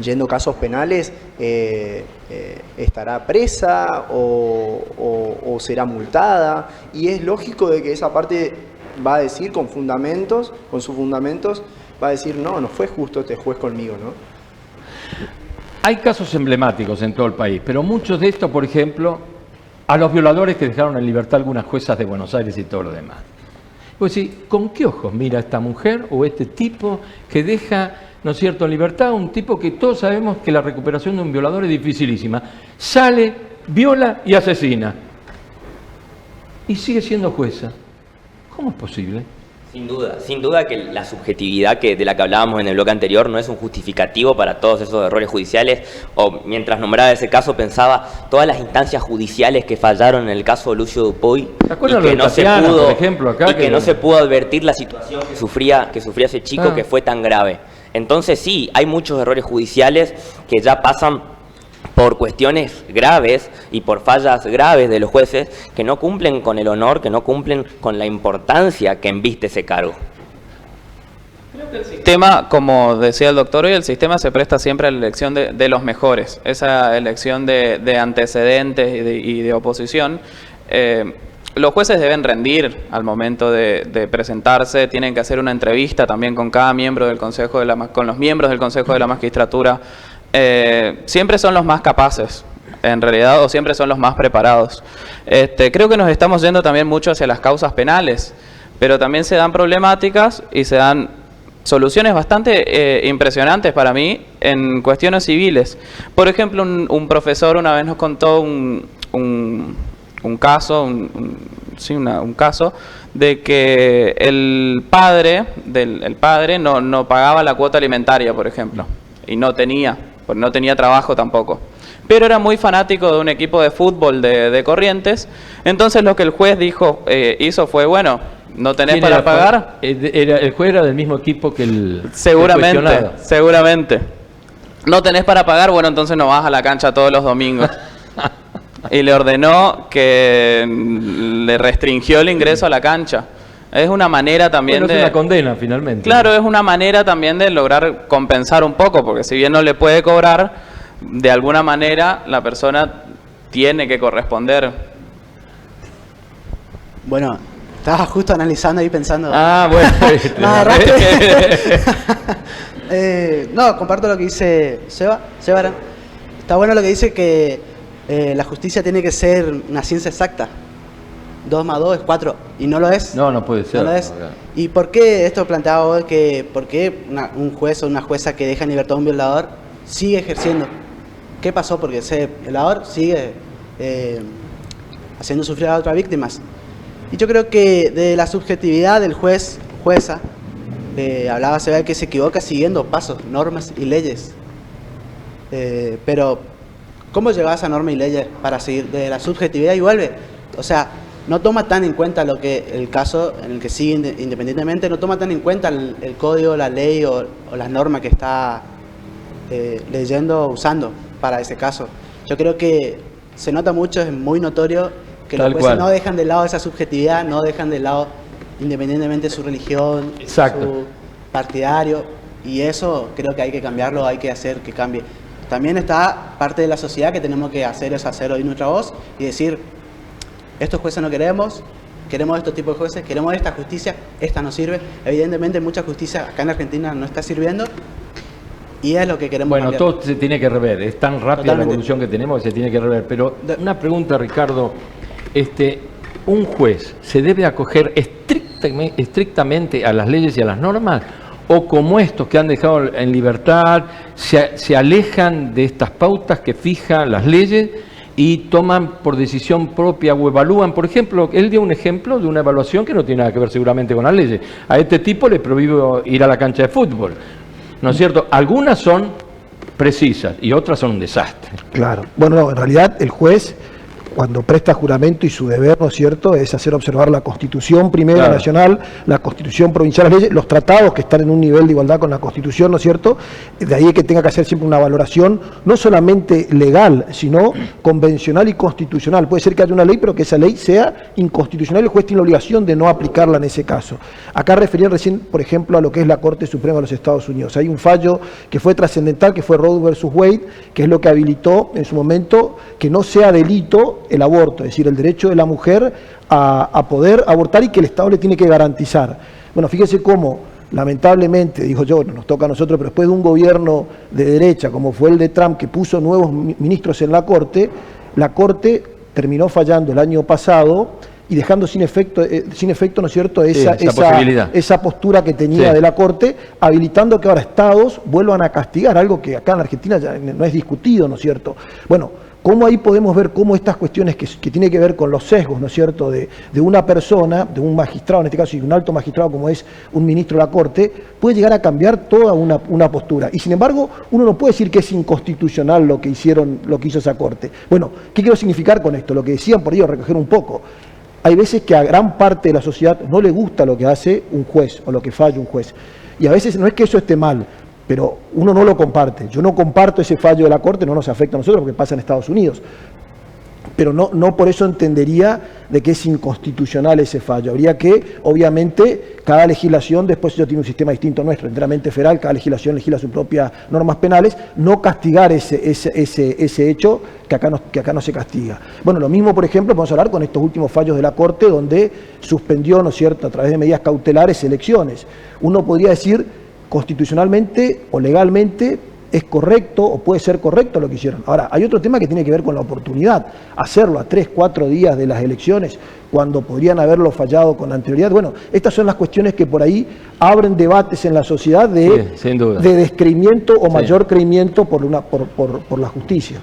yendo casos penales, estará presa o será multada, y es lógico de que esa parte va a decir con sus fundamentos, va a decir, no fue justo este juez conmigo, ¿no?
Hay casos emblemáticos en todo el país, pero muchos de estos, por ejemplo, a los violadores que dejaron en libertad algunas juezas de Buenos Aires y todo lo demás. Pues sí, ¿con qué ojos mira esta mujer o este tipo que deja, ¿no es cierto?, en libertad un tipo que todos sabemos que la recuperación de un violador es dificilísima? Sale, viola y asesina. Y sigue siendo jueza. ¿Cómo es posible?
Sin duda que la subjetividad de la que hablábamos en el bloque anterior no es un justificativo para todos esos errores judiciales, o mientras nombraba ese caso pensaba todas las instancias judiciales que fallaron en el caso de Lucio Dupuy y que no se pudo, por ejemplo, acá, y que no se pudo advertir la situación que sufría ese chico que fue tan grave. Entonces sí, hay muchos errores judiciales que ya pasan por cuestiones graves y por fallas graves de los jueces que no cumplen con el honor, que no cumplen con la importancia que embiste ese cargo.
El sistema, como decía el doctor hoy, el sistema se presta siempre a la elección de los mejores. Esa elección de antecedentes y de oposición. Los jueces deben rendir al momento de presentarse, tienen que hacer una entrevista también con cada miembro del Consejo con los miembros del Consejo de la Magistratura. Siempre son los más capaces, en realidad, o siempre son los más preparados. Creo que nos estamos yendo también mucho hacia las causas penales, pero también se dan problemáticas y se dan soluciones bastante impresionantes para mí en cuestiones civiles. Por ejemplo, un profesor una vez nos contó un caso, un caso de que el padre no pagaba la cuota alimentaria, por ejemplo, y no tenía trabajo tampoco. Pero era muy fanático de un equipo de fútbol de Corrientes, entonces lo que el juez hizo fue, bueno, ¿no tenés para pagar?
El juez era del mismo equipo que el
Seguramente. ¿No tenés para pagar? Bueno, entonces no vas a la cancha todos los domingos. Y le ordenó que le restringió el ingreso a la cancha. Es una manera también
es una condena finalmente.
Claro, es una manera también de lograr compensar un poco, porque si bien no le puede cobrar, de alguna manera la persona tiene que corresponder.
Bueno, estaba justo analizando y pensando.
Bueno.
No, comparto lo que dice Sebaran. Está bueno lo que dice que la justicia tiene que ser una ciencia exacta. 2 más 2 es 4, y no lo es.
No puede ser.
No lo es. ¿Y por qué esto planteaba hoy que por qué un juez o una jueza que deja en libertad a un violador sigue ejerciendo? ¿Qué pasó? Porque ese violador sigue haciendo sufrir a otras víctimas. Y yo creo que de la subjetividad del jueza, hablaba se ve que se equivoca siguiendo pasos, normas y leyes. Pero, ¿cómo lleva esa norma y leyes para seguir de la subjetividad y vuelve? O sea, no toma tan en cuenta lo que el caso en el que sigue independientemente, no toma tan en cuenta el código, la ley o las normas que está leyendo, usando para ese caso. Yo creo que se nota mucho, es muy notorio que los jueces no dejan de lado esa subjetividad, no dejan de lado independientemente su religión, su partidario, y eso creo que hay que cambiarlo, hay que hacer que cambie. También está parte de la sociedad que tenemos que hacer es hacer oír nuestra voz y decir, estos jueces no queremos estos tipos de jueces, queremos esta justicia, esta no sirve. Evidentemente mucha justicia acá en Argentina no está sirviendo y es lo que queremos cambiar.
Todo se tiene que rever, es tan rápida la evolución que tenemos que se tiene que rever. Pero una pregunta, Ricardo, ¿un juez se debe acoger estrictamente estrictamente a las leyes y a las normas, o como estos que han dejado en libertad, se alejan de estas pautas que fijan las leyes y toman por decisión propia o evalúan. Por ejemplo, él dio un ejemplo de una evaluación que no tiene nada que ver seguramente con las leyes. A este tipo le prohíbo ir a la cancha de fútbol, ¿no es cierto? Algunas son precisas y otras son un desastre.
Claro. Bueno, no, en realidad el juez, cuando presta juramento y su deber, ¿no es cierto?, es hacer observar la Constitución primera nacional, la Constitución provincial, las leyes, los tratados que están en un nivel de igualdad con la Constitución, ¿no es cierto? De ahí que tenga que hacer siempre una valoración no solamente legal, sino convencional y constitucional. Puede ser que haya una ley, pero que esa ley sea inconstitucional y el juez tiene la obligación de no aplicarla en ese caso. Acá referían recién, por ejemplo, a lo que es la Corte Suprema de los Estados Unidos. Hay un fallo que fue trascendental, que fue Roe versus Wade, que es lo que habilitó en su momento que no sea delito el aborto, es decir, el derecho de la mujer a poder abortar y que el Estado le tiene que garantizar. Bueno, fíjese cómo, lamentablemente, digo yo, no nos toca a nosotros, pero después de un gobierno de derecha, como fue el de Trump, que puso nuevos ministros en la Corte terminó fallando el año pasado y dejando sin efecto, ¿no es cierto?, esa postura que tenía de la Corte, habilitando que ahora estados vuelvan a castigar, algo que acá en la Argentina ya no es discutido, ¿no es cierto? Bueno, cómo ahí podemos ver cómo estas cuestiones que tienen que ver con los sesgos, ¿no es cierto?, de una persona, de un magistrado en este caso, y un alto magistrado como es un ministro de la Corte, puede llegar a cambiar toda una postura. Y sin embargo, uno no puede decir que es inconstitucional lo que hizo esa Corte. Bueno, ¿qué quiero significar con esto? Lo que decían por ello, recoger un poco. Hay veces que a gran parte de la sociedad no le gusta lo que hace un juez o lo que falla un juez. Y a veces no es que eso esté mal, pero uno no lo comparte. Yo no comparto ese fallo de la Corte, no nos afecta a nosotros porque pasa en Estados Unidos. Pero no por eso entendería de que es inconstitucional ese fallo. Habría que, obviamente, cada legislación, después ya tiene un sistema distinto nuestro, enteramente federal, cada legislación legisla sus propias normas penales, no castigar ese hecho que acá no se castiga. Bueno, lo mismo, por ejemplo, vamos a hablar con estos últimos fallos de la Corte, donde suspendió, ¿no es cierto?, a través de medidas cautelares, elecciones. Uno podría decir, constitucionalmente o legalmente, es correcto o puede ser correcto lo que hicieron. Ahora, hay otro tema que tiene que ver con la oportunidad. Hacerlo a 3, 4 días de las elecciones, cuando podrían haberlo fallado con anterioridad. Bueno, estas son las cuestiones que por ahí abren debates en la sociedad de descreimiento o mayor creimiento por la justicia.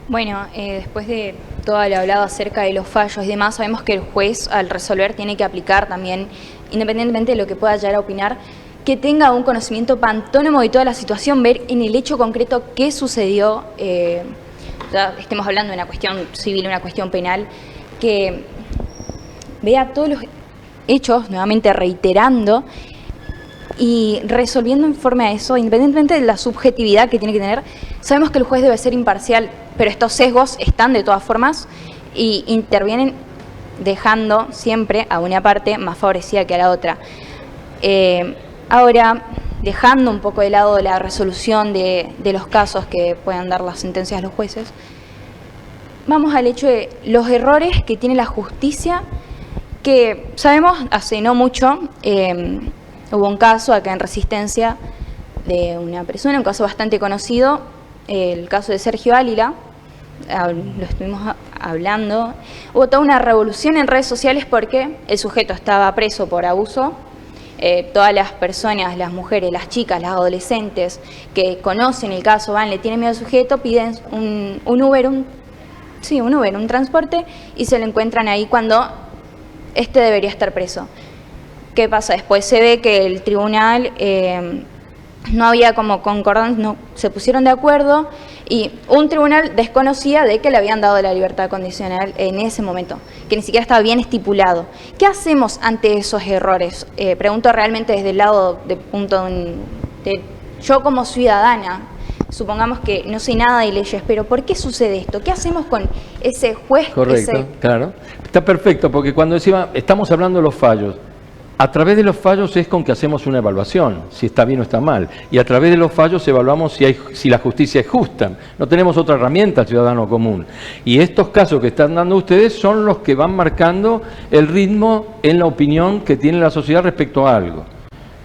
Bueno, después de todo lo hablado acerca de los fallos y demás, sabemos que el juez al resolver tiene que aplicar también, independientemente de lo que pueda llegar a opinar, que tenga un conocimiento pantónomo de toda la situación, ver en el hecho concreto qué sucedió, ya estemos hablando de una cuestión civil, una cuestión penal, que vea todos los hechos, nuevamente reiterando y resolviendo en forma a eso, independientemente de la subjetividad que tiene que tener. Sabemos que el juez debe ser imparcial, pero estos sesgos están de todas formas y intervienen dejando siempre a una parte más favorecida que a la otra. Ahora, dejando un poco de lado la resolución de los casos que puedan dar las sentencias de los jueces, vamos al hecho de los errores que tiene la justicia, que sabemos hace no mucho, hubo un caso acá en Resistencia de una persona, un caso bastante conocido, el caso de Sergio Álila, lo estuvimos hablando, hubo toda una revolución en redes sociales porque el sujeto estaba preso por abuso. Todas las personas, las mujeres, las chicas, las adolescentes que conocen el caso, van, le tienen miedo al sujeto, piden un Uber, un transporte, y se lo encuentran ahí cuando este debería estar preso. ¿Qué pasa? Después se ve que el tribunal no había como concordancia, no se pusieron de acuerdo y un tribunal desconocía de que le habían dado la libertad condicional en ese momento, que ni siquiera estaba bien estipulado. ¿Qué hacemos ante esos errores? Pregunto realmente desde el lado de yo como ciudadana, supongamos que no sé nada de leyes, pero ¿por qué sucede esto? ¿Qué hacemos con ese juez?
Correcto, claro. Está perfecto, porque cuando estamos hablando de los fallos, a través de los fallos es con que hacemos una evaluación, si está bien o está mal. Y a través de los fallos evaluamos si la justicia es justa. No tenemos otra herramienta, ciudadano común. Y estos casos que están dando ustedes son los que van marcando el ritmo en la opinión que tiene la sociedad respecto a algo.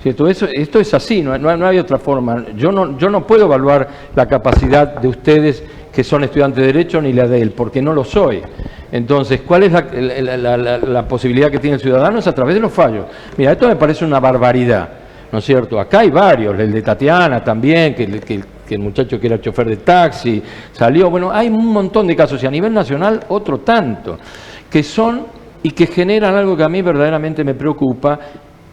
¿Cierto? Esto es así, no hay otra forma. Yo no puedo evaluar la capacidad de ustedes que son estudiantes de Derecho ni la de él, porque no lo soy. Entonces, ¿cuál es la posibilidad que tiene el ciudadano? Es a través de los fallos. Mira, esto me parece una barbaridad, ¿no es cierto? Acá hay varios, el de Tatiana también, que el muchacho que era chofer de taxi salió. Bueno, hay un montón de casos y a nivel nacional otro tanto, que son y que generan algo que a mí verdaderamente me preocupa,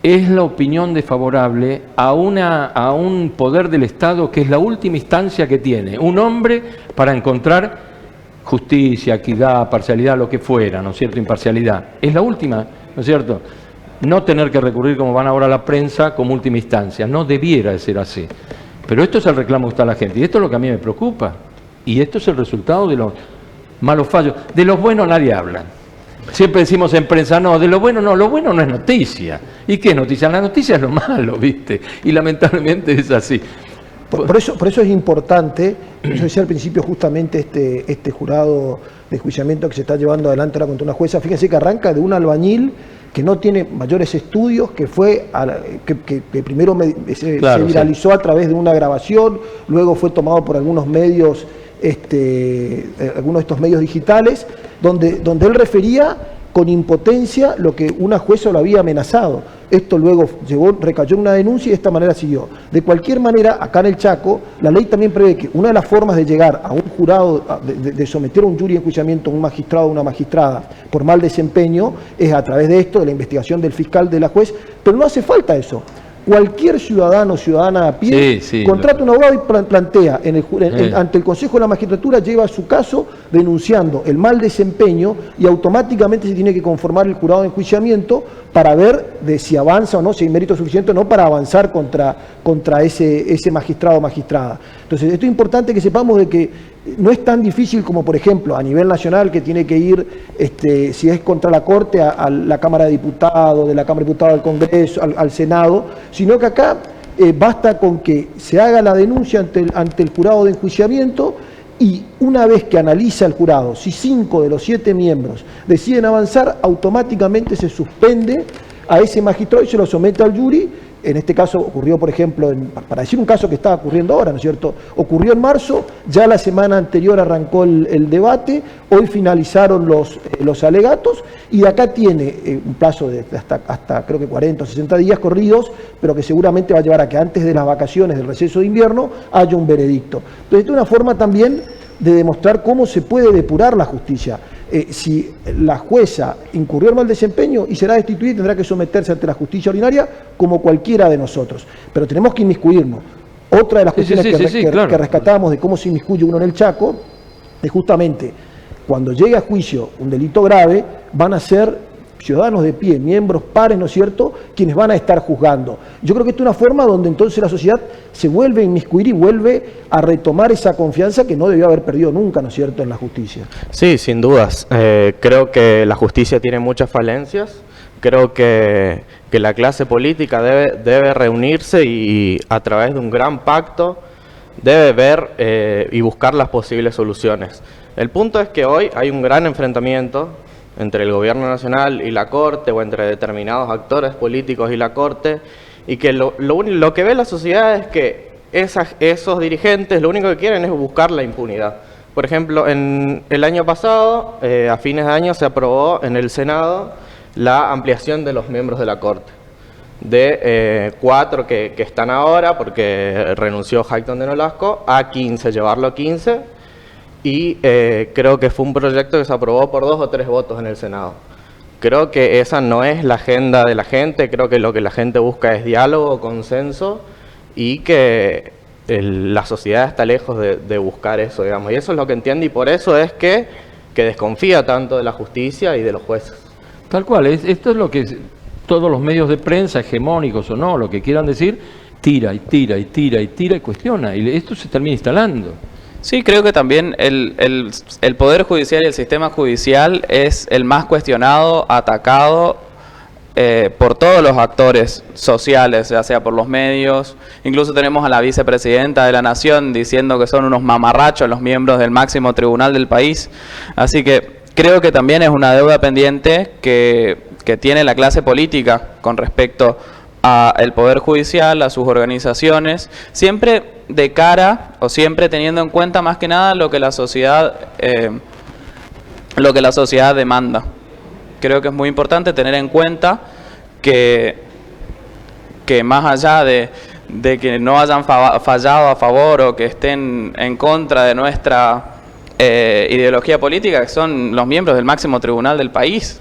es la opinión desfavorable a un poder del Estado que es la última instancia que tiene un hombre para encontrar justicia, equidad, parcialidad, lo que fuera, ¿no es cierto? Imparcialidad. Es la última, ¿no es cierto? No tener que recurrir, como van ahora a la prensa, como última instancia. No debiera de ser así. Pero esto es el reclamo que está la gente. Y esto es lo que a mí me preocupa. Y esto es el resultado de los malos fallos. De los buenos nadie habla. Siempre decimos en prensa, no, de lo bueno no es noticia. ¿Y qué es noticia? La noticia es lo malo, ¿viste? Y lamentablemente es así.
Por eso es importante, yo decía al principio justamente este jurado de enjuiciamiento que se está llevando adelante ahora contra una jueza. Fíjense que arranca de un albañil que no tiene mayores estudios, que fue que primero se viralizó a través de una grabación, luego fue tomado por algunos medios, algunos de estos medios digitales, donde él refería con impotencia lo que una jueza lo había amenazado. Esto luego recayó en una denuncia y de esta manera siguió. De cualquier manera, acá en el Chaco, la ley también prevé que una de las formas de llegar a un jurado, de someter a un jury de enjuiciamiento a un magistrado o una magistrada por mal desempeño, es a través de esto, de la investigación del fiscal, de la juez, pero no hace falta eso. Cualquier ciudadano o ciudadana a pie contrata un abogado y plantea ante el Consejo de la Magistratura, lleva su caso denunciando el mal desempeño y automáticamente se tiene que conformar el jurado de enjuiciamiento para ver de si avanza o no, si hay mérito suficiente o no para avanzar contra ese magistrado o magistrada. Entonces, esto es importante que sepamos de que no es tan difícil como, por ejemplo, a nivel nacional, que tiene que ir, si es contra la Corte, a la Cámara de Diputados, de la Cámara de Diputados al Congreso, al Senado, sino que acá basta con que se haga la denuncia ante el jurado de enjuiciamiento y una vez que analiza el jurado, si 5 de los 7 miembros deciden avanzar, automáticamente se suspende a ese magistrado y se lo somete al jury. En este caso ocurrió, por ejemplo, para decir un caso que está ocurriendo ahora, ¿no es cierto? Ocurrió en marzo, ya la semana anterior arrancó el debate, hoy finalizaron los alegatos y de acá tiene un plazo de hasta creo que 40 o 60 días corridos, pero que seguramente va a llevar a que antes de las vacaciones del receso de invierno haya un veredicto. Entonces, esta es una forma también de demostrar cómo se puede depurar la justicia. Si la jueza incurrió en mal desempeño y será destituida, tendrá que someterse ante la justicia ordinaria como cualquiera de nosotros. Pero tenemos que inmiscuirnos. Otra de las cuestiones que rescatábamos de cómo se inmiscuye uno en el Chaco es justamente cuando llegue a juicio un delito grave, van a ser ciudadanos de pie, miembros pares, ¿no es cierto?, quienes van a estar juzgando. Yo creo que esta es una forma donde entonces la sociedad se vuelve a inmiscuir y vuelve a retomar esa confianza que no debió haber perdido nunca, ¿no es cierto?, en la justicia.
Sí, sin dudas. Creo que la justicia tiene muchas falencias. Creo que la clase política debe reunirse y a través de un gran pacto debe ver y buscar las posibles soluciones. El punto es que hoy hay un gran enfrentamiento entre el gobierno nacional y la Corte, o entre determinados actores políticos y la Corte, y que lo que ve la sociedad es que esos dirigentes lo único que quieren es buscar la impunidad. Por ejemplo, en el año pasado, a fines de año, se aprobó en el Senado la ampliación de los miembros de la Corte, de 4 que están ahora, porque renunció Hayton de Nolasco, a 15, llevarlo a 15, y creo que fue un proyecto que se aprobó por 2 o 3 votos en el Senado. Creo que esa no es la agenda de la gente, creo que lo que la gente busca es diálogo, consenso, y que la sociedad está lejos de buscar eso, digamos. Y eso es lo que entiende, y por eso es que desconfía tanto de la justicia y de los jueces.
Tal cual, esto es lo que todos los medios de prensa, hegemónicos o no, lo que quieran decir, tira y tira y tira y tira y cuestiona, y esto se termina instalando.
Sí, creo que también el Poder Judicial y el sistema judicial es el más cuestionado, atacado por todos los actores sociales, ya sea por los medios. Incluso tenemos a la vicepresidenta de la Nación diciendo que son unos mamarrachos los miembros del máximo tribunal del país. Así que creo que también es una deuda pendiente que tiene la clase política con respecto al Poder Judicial, a sus organizaciones, siempre de cara o siempre teniendo en cuenta más que nada lo que la sociedad lo que la sociedad demanda. Creo que es muy importante tener en cuenta que más allá de que no hayan fallado a favor o que estén en contra de nuestra ideología política, que son los miembros del máximo tribunal del país,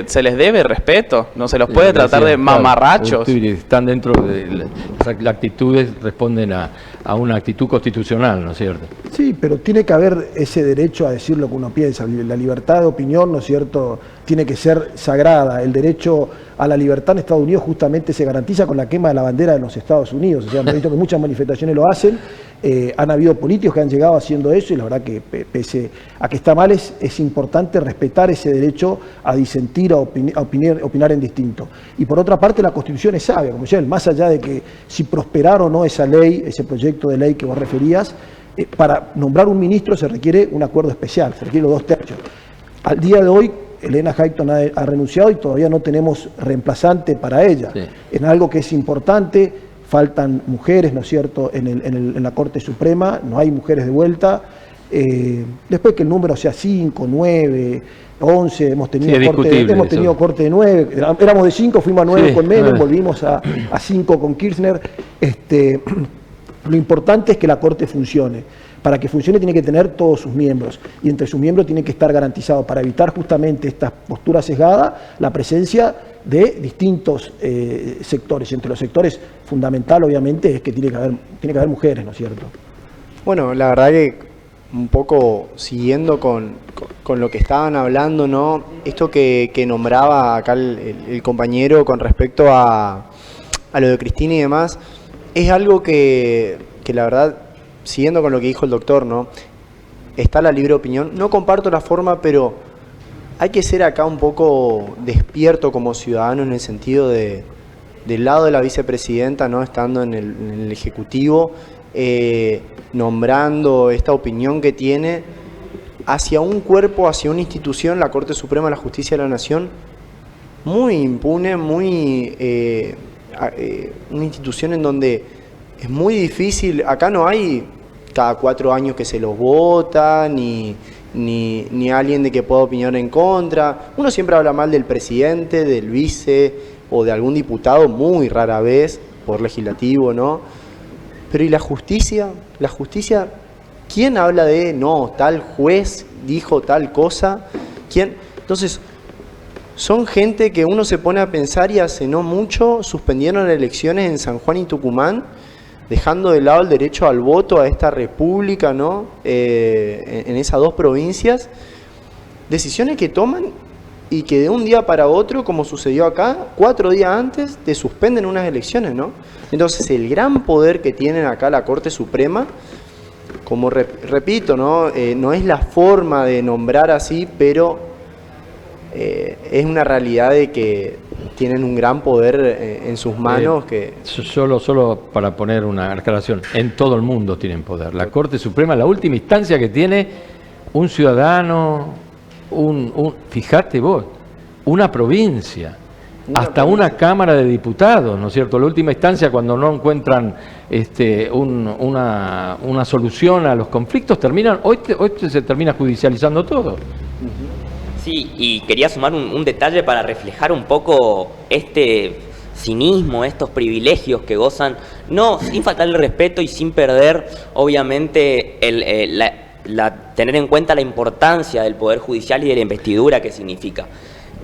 se les debe respeto, no se los puede tratar de mamarrachos.
Están dentro de las actitudes, responden a una actitud constitucional, ¿no es cierto?
Sí, pero tiene que haber ese derecho a decir lo que uno piensa. La libertad de opinión, ¿no es cierto?, tiene que ser sagrada. El derecho a la libertad en Estados Unidos justamente se garantiza con la quema de la bandera de los Estados Unidos. O sea, hemos visto que muchas manifestaciones lo hacen. Han habido políticos que han llegado haciendo eso y la verdad que pese a que está mal es importante respetar ese derecho a disentir, a opinar en distinto. Y por otra parte la Constitución es sabia, como decía, más allá de que si prosperar o no esa ley, ese proyecto de ley que vos referías, para nombrar un ministro se requiere un acuerdo especial, se requieren los 2/3. Al día de hoy Elena Highton ha renunciado y todavía no tenemos reemplazante para ella. Sí. En algo que es importante, faltan mujeres, ¿no es cierto?, en la Corte Suprema, no hay mujeres de vuelta. Después que el número sea 5, 9, 11, hemos tenido corte de 9, éramos de 5, fuimos a 9 con Menem, volvimos a 5 con Kirchner. Lo importante es que la Corte funcione. Para que funcione tiene que tener todos sus miembros y entre sus miembros tiene que estar garantizado, para evitar justamente esta postura sesgada, la presencia de distintos sectores. Entre los sectores fundamental obviamente es que tiene que haber mujeres, ¿no es cierto?
Bueno, la verdad que un poco siguiendo con lo que estaban hablando, ¿no? Esto que nombraba acá el compañero con respecto a lo de Cristina y demás, es algo que la verdad, siguiendo con lo que dijo el doctor, ¿no?, está la libre opinión. No comparto la forma, pero hay que ser acá un poco despierto como ciudadano en el sentido del lado de la vicepresidenta, ¿no?, estando en el Ejecutivo, nombrando esta opinión que tiene hacia un cuerpo, hacia una institución, la Corte Suprema de la Justicia de la Nación, muy impune, una institución en donde es muy difícil. Acá no hay cada 4 años que se los vota, ni alguien de que pueda opinar en contra. Uno siempre habla mal del presidente, del vice o de algún diputado, muy rara vez, por legislativo, ¿no? Pero ¿y la justicia? La justicia, ¿quién habla de, no, tal juez dijo tal cosa? ¿Quién? Entonces, son gente que uno se pone a pensar y hace no mucho suspendieron elecciones en San Juan y Tucumán, dejando de lado el derecho al voto a esta república, ¿no?, en esas 2 provincias. Decisiones que toman y que de un día para otro, como sucedió acá, 4 días antes, te suspenden unas elecciones, ¿no? Entonces, el gran poder que tienen acá la Corte Suprema, como repito, ¿no?, no es la forma de nombrar así, pero es una realidad de que tienen un gran poder en sus manos.
Solo para poner una aclaración, en todo el mundo tienen poder. La Corte Suprema es la última instancia que tiene un ciudadano, fíjate vos, una provincia, hasta una Cámara de Diputados, ¿no es cierto? La última instancia, cuando no encuentran una solución a los conflictos, hoy se termina judicializando todo.
Sí, y quería sumar un detalle para reflejar un poco este cinismo, estos privilegios que gozan, no sin faltarle respeto y sin perder, obviamente, tener en cuenta la importancia del Poder Judicial y de la investidura que significa.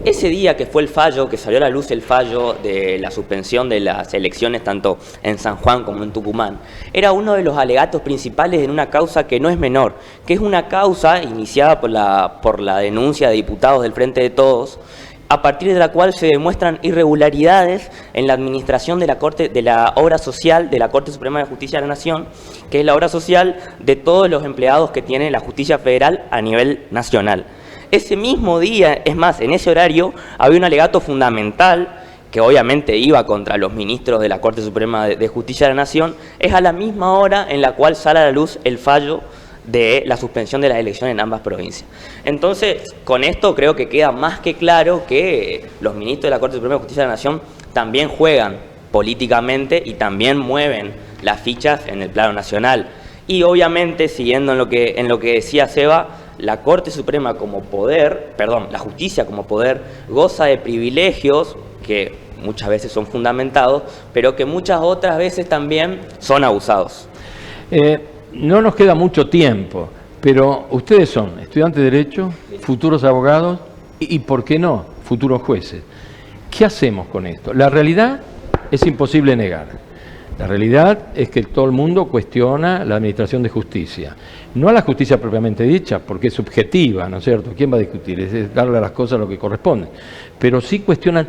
Ese día que fue el fallo, que salió a la luz el fallo de la suspensión de las elecciones tanto en San Juan como en Tucumán, era uno de los alegatos principales en una causa que no es menor, que es una causa iniciada por la denuncia de diputados del Frente de Todos, a partir de la cual se demuestran irregularidades en la administración de la obra social de la Corte Suprema de Justicia de la Nación, que es la obra social de todos los empleados que tiene la Justicia Federal a nivel nacional. Ese mismo día, es más, en ese horario, había un alegato fundamental que obviamente iba contra los ministros de la Corte Suprema de Justicia de la Nación. Es a la misma hora en la cual sale a la luz el fallo de la suspensión de las elecciones en ambas provincias. Entonces, con esto creo que queda más que claro que los ministros de la Corte Suprema de Justicia de la Nación también juegan políticamente y también mueven las fichas en el plano nacional. Y obviamente, siguiendo en lo que decía Seba, la Corte Suprema como poder, perdón, la justicia como poder, goza de privilegios que muchas veces son fundamentados, pero que muchas otras veces también son abusados.
No nos queda mucho tiempo, pero ustedes son estudiantes de Derecho, futuros abogados y, ¿por qué no?, futuros jueces. ¿Qué hacemos con esto? La realidad es imposible negar. La realidad es que todo el mundo cuestiona la administración de justicia. No a la justicia propiamente dicha, porque es subjetiva, ¿no es cierto? ¿Quién va a discutir? Es darle a las cosas lo que corresponde. Pero sí cuestionan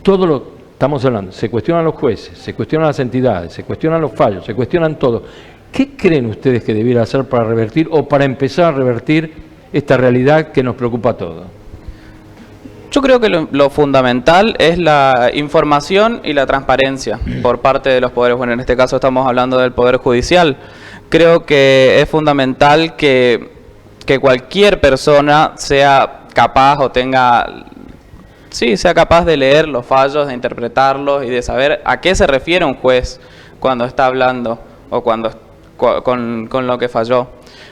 todo lo que estamos hablando. Se cuestionan los jueces, se cuestionan las entidades, se cuestionan los fallos, se cuestionan todo. ¿Qué creen ustedes que debiera hacer para revertir o para empezar a revertir esta realidad que nos preocupa a todos?
Yo creo que lo fundamental es la información y la transparencia por parte de los poderes. Bueno, en este caso estamos hablando del Poder Judicial. Creo que es fundamental que cualquier persona sea capaz o sea capaz de leer los fallos, de interpretarlos y de saber a qué se refiere un juez cuando está hablando o cuando con lo que falló.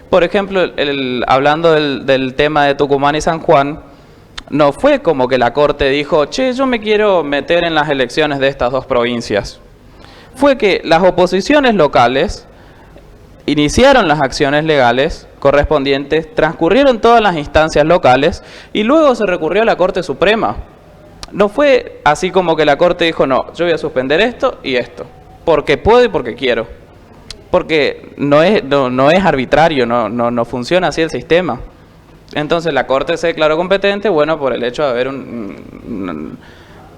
Por ejemplo, hablando del tema de Tucumán y San Juan, no fue como que la Corte dijo, che, yo me quiero meter en las elecciones de estas dos provincias. Fue que las oposiciones locales iniciaron las acciones legales correspondientes, transcurrieron todas las instancias locales y luego se recurrió a la Corte Suprema. No fue así como que la Corte dijo, no, yo voy a suspender esto y esto, porque puedo y porque quiero. Porque no es arbitrario, no funciona así el sistema. Entonces la Corte se declaró competente, bueno, por el hecho de haber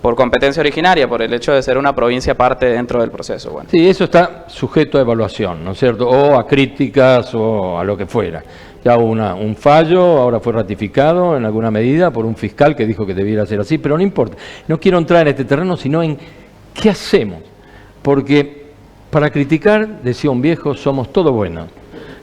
por competencia originaria, por el hecho de ser una provincia parte dentro del proceso. Bueno.
Sí, eso está sujeto a evaluación, ¿no es cierto? O a críticas o a lo que fuera. Ya hubo un fallo, ahora fue ratificado en alguna medida por un fiscal que dijo que debiera ser así, pero no importa. No quiero entrar en este terreno, sino en qué hacemos. Porque para criticar, decía un viejo, somos todos buenos.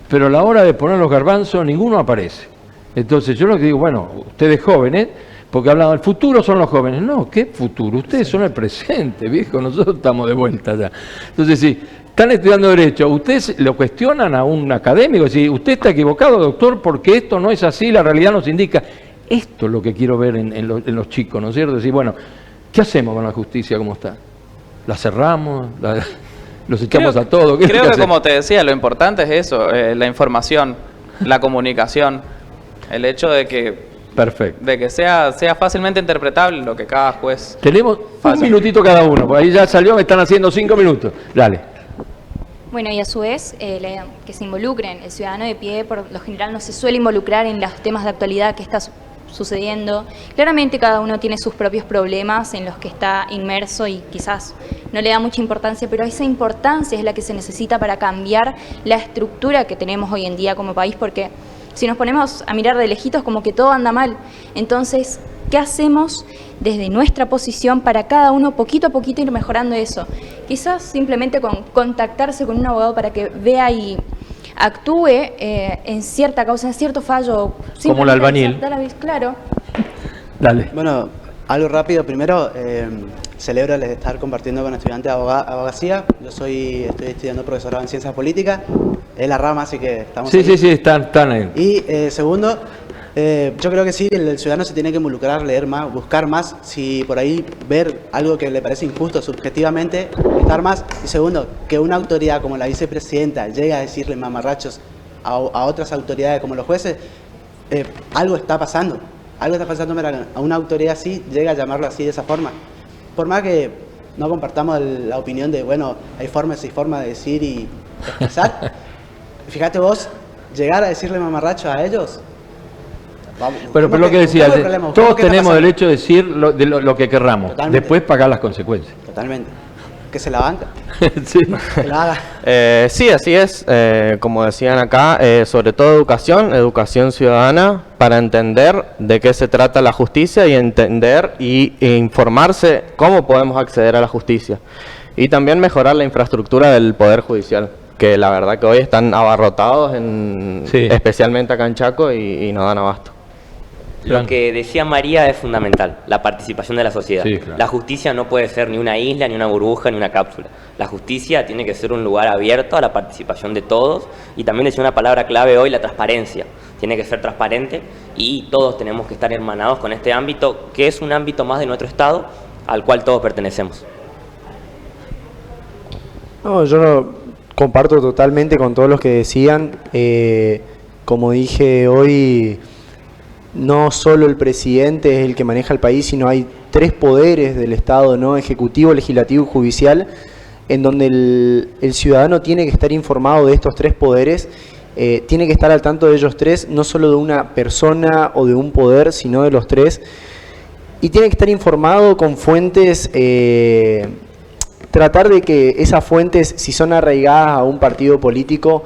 Pero a la hora de poner los garbanzos, ninguno aparece. Entonces yo lo que digo, bueno, ustedes jóvenes, porque hablan del futuro son los jóvenes. No, ¿qué futuro? Ustedes son el presente, viejo, nosotros estamos de vuelta ya. Entonces, si están estudiando Derecho, ustedes lo cuestionan a un académico, si usted está equivocado, doctor, porque esto no es así, la realidad nos indica. Esto es lo que quiero ver en los chicos, ¿no es cierto? Decir, bueno, ¿qué hacemos con la justicia como está? ¿La cerramos? ¿Los echamos a todos?
Creo que como te decía, lo importante es eso, la información, la comunicación. El hecho de que,
perfecto,
de que sea fácilmente interpretable lo que cada juez...
Tenemos un minutito cada uno, porque ahí ya salió, me están haciendo 5 minutos. Dale.
Bueno, y a su vez, que se involucren. El ciudadano de pie, por lo general, no se suele involucrar en los temas de actualidad que está sucediendo. Claramente cada uno tiene sus propios problemas en los que está inmerso y quizás no le da mucha importancia, pero esa importancia es la que se necesita para cambiar la estructura que tenemos hoy en día como país, porque si nos ponemos a mirar de lejitos como que todo anda mal. Entonces, ¿qué hacemos desde nuestra posición para cada uno poquito a poquito ir mejorando eso? Quizás simplemente con contactarse con un abogado para que vea y actúe en cierta causa, en cierto fallo.
Como el albañil.
Claro.
Dale.
Bueno, algo rápido. Primero, celebro el estar compartiendo con estudiantes de abogacía. Yo estoy estudiando profesorado en Ciencias Políticas. Es la rama, así que estamos ahí.
Sí, están ahí.
Y segundo, yo creo que sí, el ciudadano se tiene que involucrar, leer más, buscar más. Si por ahí ver algo que le parece injusto subjetivamente, estar más. Y segundo, que una autoridad como la vicepresidenta llegue a decirle mamarrachos a otras autoridades como los jueces, algo está pasando. Algo está pasando para a una autoridad así, llega a llamarlo así de esa forma. Por más que no compartamos la opinión de, bueno, hay formas y formas de decir y expresar, fíjate vos, llegar a decirle mamarracho a ellos.
Pero lo que decía, todos tenemos derecho a decir lo que querramos, totalmente. Después pagar las consecuencias.
Totalmente. Que se la banca.
Sí.
Que la haga.
Sí, así es. Como decían acá, sobre todo educación ciudadana, para entender de qué se trata la justicia y entender e informarse cómo podemos acceder a la justicia. Y también mejorar la infraestructura del Poder Judicial, que la verdad que hoy están abarrotados, especialmente acá en Chaco, y no dan abasto.
Lo que decía María es fundamental, la participación de la sociedad.
Sí, claro.
La justicia no puede ser ni una isla, ni una burbuja, ni una cápsula. La justicia tiene que ser un lugar abierto a la participación de todos, y también decía una palabra clave hoy, la transparencia. tiene que ser transparente y todos tenemos que estar hermanados con este ámbito, que es un ámbito más de nuestro Estado, al cual todos pertenecemos.
No, yo no comparto totalmente con todos los que decían. Como dije hoy, no solo el presidente es el que maneja el país, sino hay 3 poderes del Estado, ¿no? Ejecutivo, legislativo y judicial, en donde el ciudadano tiene que estar informado de estos 3 poderes, tiene que estar al tanto de ellos 3, no solo de una persona o de un poder, sino de los 3, y tiene que estar informado con fuentes, tratar de que esas fuentes, si son arraigadas a un partido político,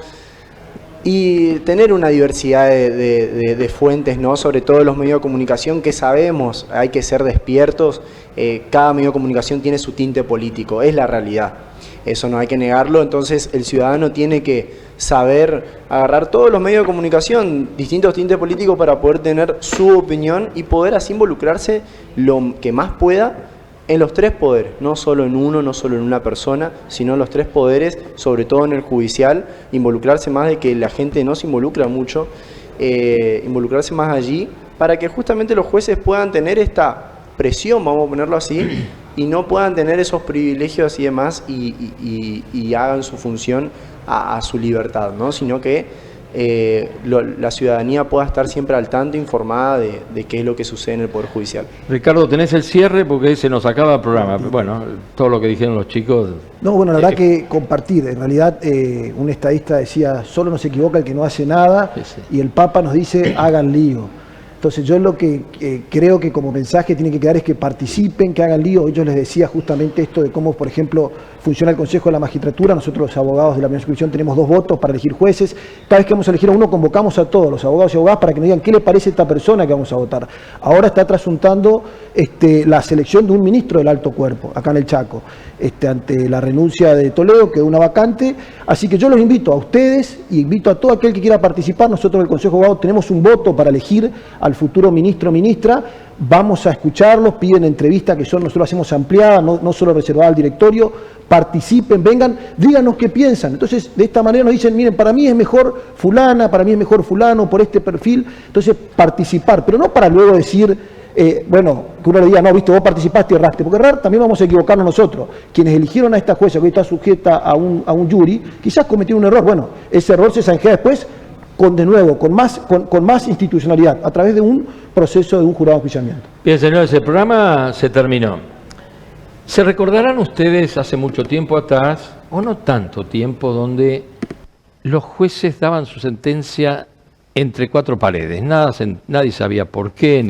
y tener una diversidad de fuentes, ¿no? Sobre todo los medios de comunicación, que sabemos, hay que ser despiertos, cada medio de comunicación tiene su tinte político, es la realidad, eso no hay que negarlo. Entonces el ciudadano tiene que saber agarrar todos los medios de comunicación, distintos tintes políticos, para poder tener su opinión y poder así involucrarse lo que más pueda en los 3 poderes, no solo en uno, no solo en una persona, sino en los 3 poderes, sobre todo en el judicial, involucrarse más, de que la gente no se involucra mucho, involucrarse más allí, para que justamente los jueces puedan tener esta presión, vamos a ponerlo así, y no puedan tener esos privilegios y demás, y hagan su función a su libertad, ¿no? Sino que la ciudadanía pueda estar siempre al tanto, informada de qué es lo que sucede en el Poder Judicial.
Ricardo, tenés el cierre porque se nos acaba el programa. Bueno, todo lo que dijeron los chicos...
No, bueno, la verdad que compartir. En realidad, un estadista decía, solo no se equivoca el que no hace nada, y el Papa nos dice, hagan lío. Entonces yo lo que creo que como mensaje tiene que quedar es que participen, que hagan lío. Yo les decía justamente esto de cómo, por ejemplo, funciona el Consejo de la Magistratura. Nosotros los abogados de la primera jurisdicción tenemos 2 votos para elegir jueces. Cada vez que vamos a elegir a uno, convocamos a todos los abogados y abogadas para que nos digan qué le parece a esta persona que vamos a votar. Ahora está trasuntando la selección de un ministro del alto cuerpo, acá en el Chaco, ante la renuncia de Toledo, quedó una vacante. Así que yo los invito a ustedes y invito a todo aquel que quiera participar. Nosotros en el Consejo de Abogados tenemos un voto para elegir al futuro ministro o ministra. Vamos a escucharlos, piden entrevistas que nosotros hacemos ampliadas, no solo reservadas al directorio. Participen, vengan, díganos qué piensan. Entonces, de esta manera nos dicen, miren, para mí es mejor fulana, para mí es mejor fulano, por este perfil. Entonces, participar, pero no para luego decir, que uno le diga, no, viste, vos participaste y erraste, porque errar también vamos a equivocarnos nosotros. Quienes eligieron a esta jueza que hoy está sujeta a un jury, quizás cometió un error. Bueno, ese error se zanjea después con más institucionalidad, a través de un proceso de un jurado de enjuiciamiento.
Bien, señores, el programa se terminó. Se recordarán ustedes hace mucho tiempo atrás, o no tanto tiempo, donde los jueces daban su sentencia entre 4 paredes. Nadie sabía por qué,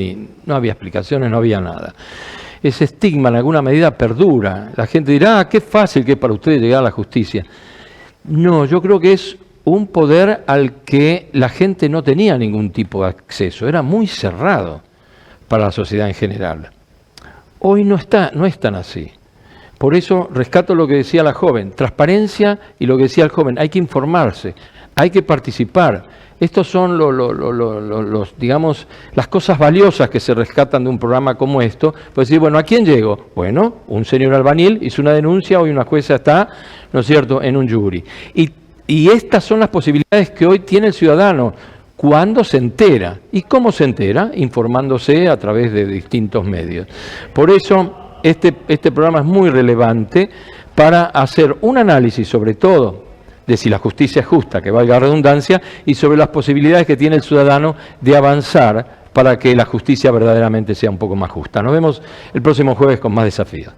no había explicaciones, no había nada. Ese estigma en alguna medida perdura. La gente dirá, qué fácil que es para ustedes llegar a la justicia. No, yo creo que es un poder al que la gente no tenía ningún tipo de acceso. Era muy cerrado para la sociedad en general. Hoy no es tan así. Por eso rescato lo que decía la joven, transparencia, y lo que decía el joven, hay que informarse, hay que participar. Estos son digamos, las cosas valiosas que se rescatan de un programa como esto. Pues decir, bueno, ¿a quién llego? Bueno, un señor albañil hizo una denuncia, hoy una jueza está, ¿no es cierto?, en un jury. Y estas son las posibilidades que hoy tiene el ciudadano cuando se entera. ¿Y cómo se entera? Informándose a través de distintos medios. Por eso este programa es muy relevante para hacer un análisis, sobre todo, de si la justicia es justa, que valga la redundancia, y sobre las posibilidades que tiene el ciudadano de avanzar para que la justicia verdaderamente sea un poco más justa. Nos vemos el próximo jueves con más desafíos.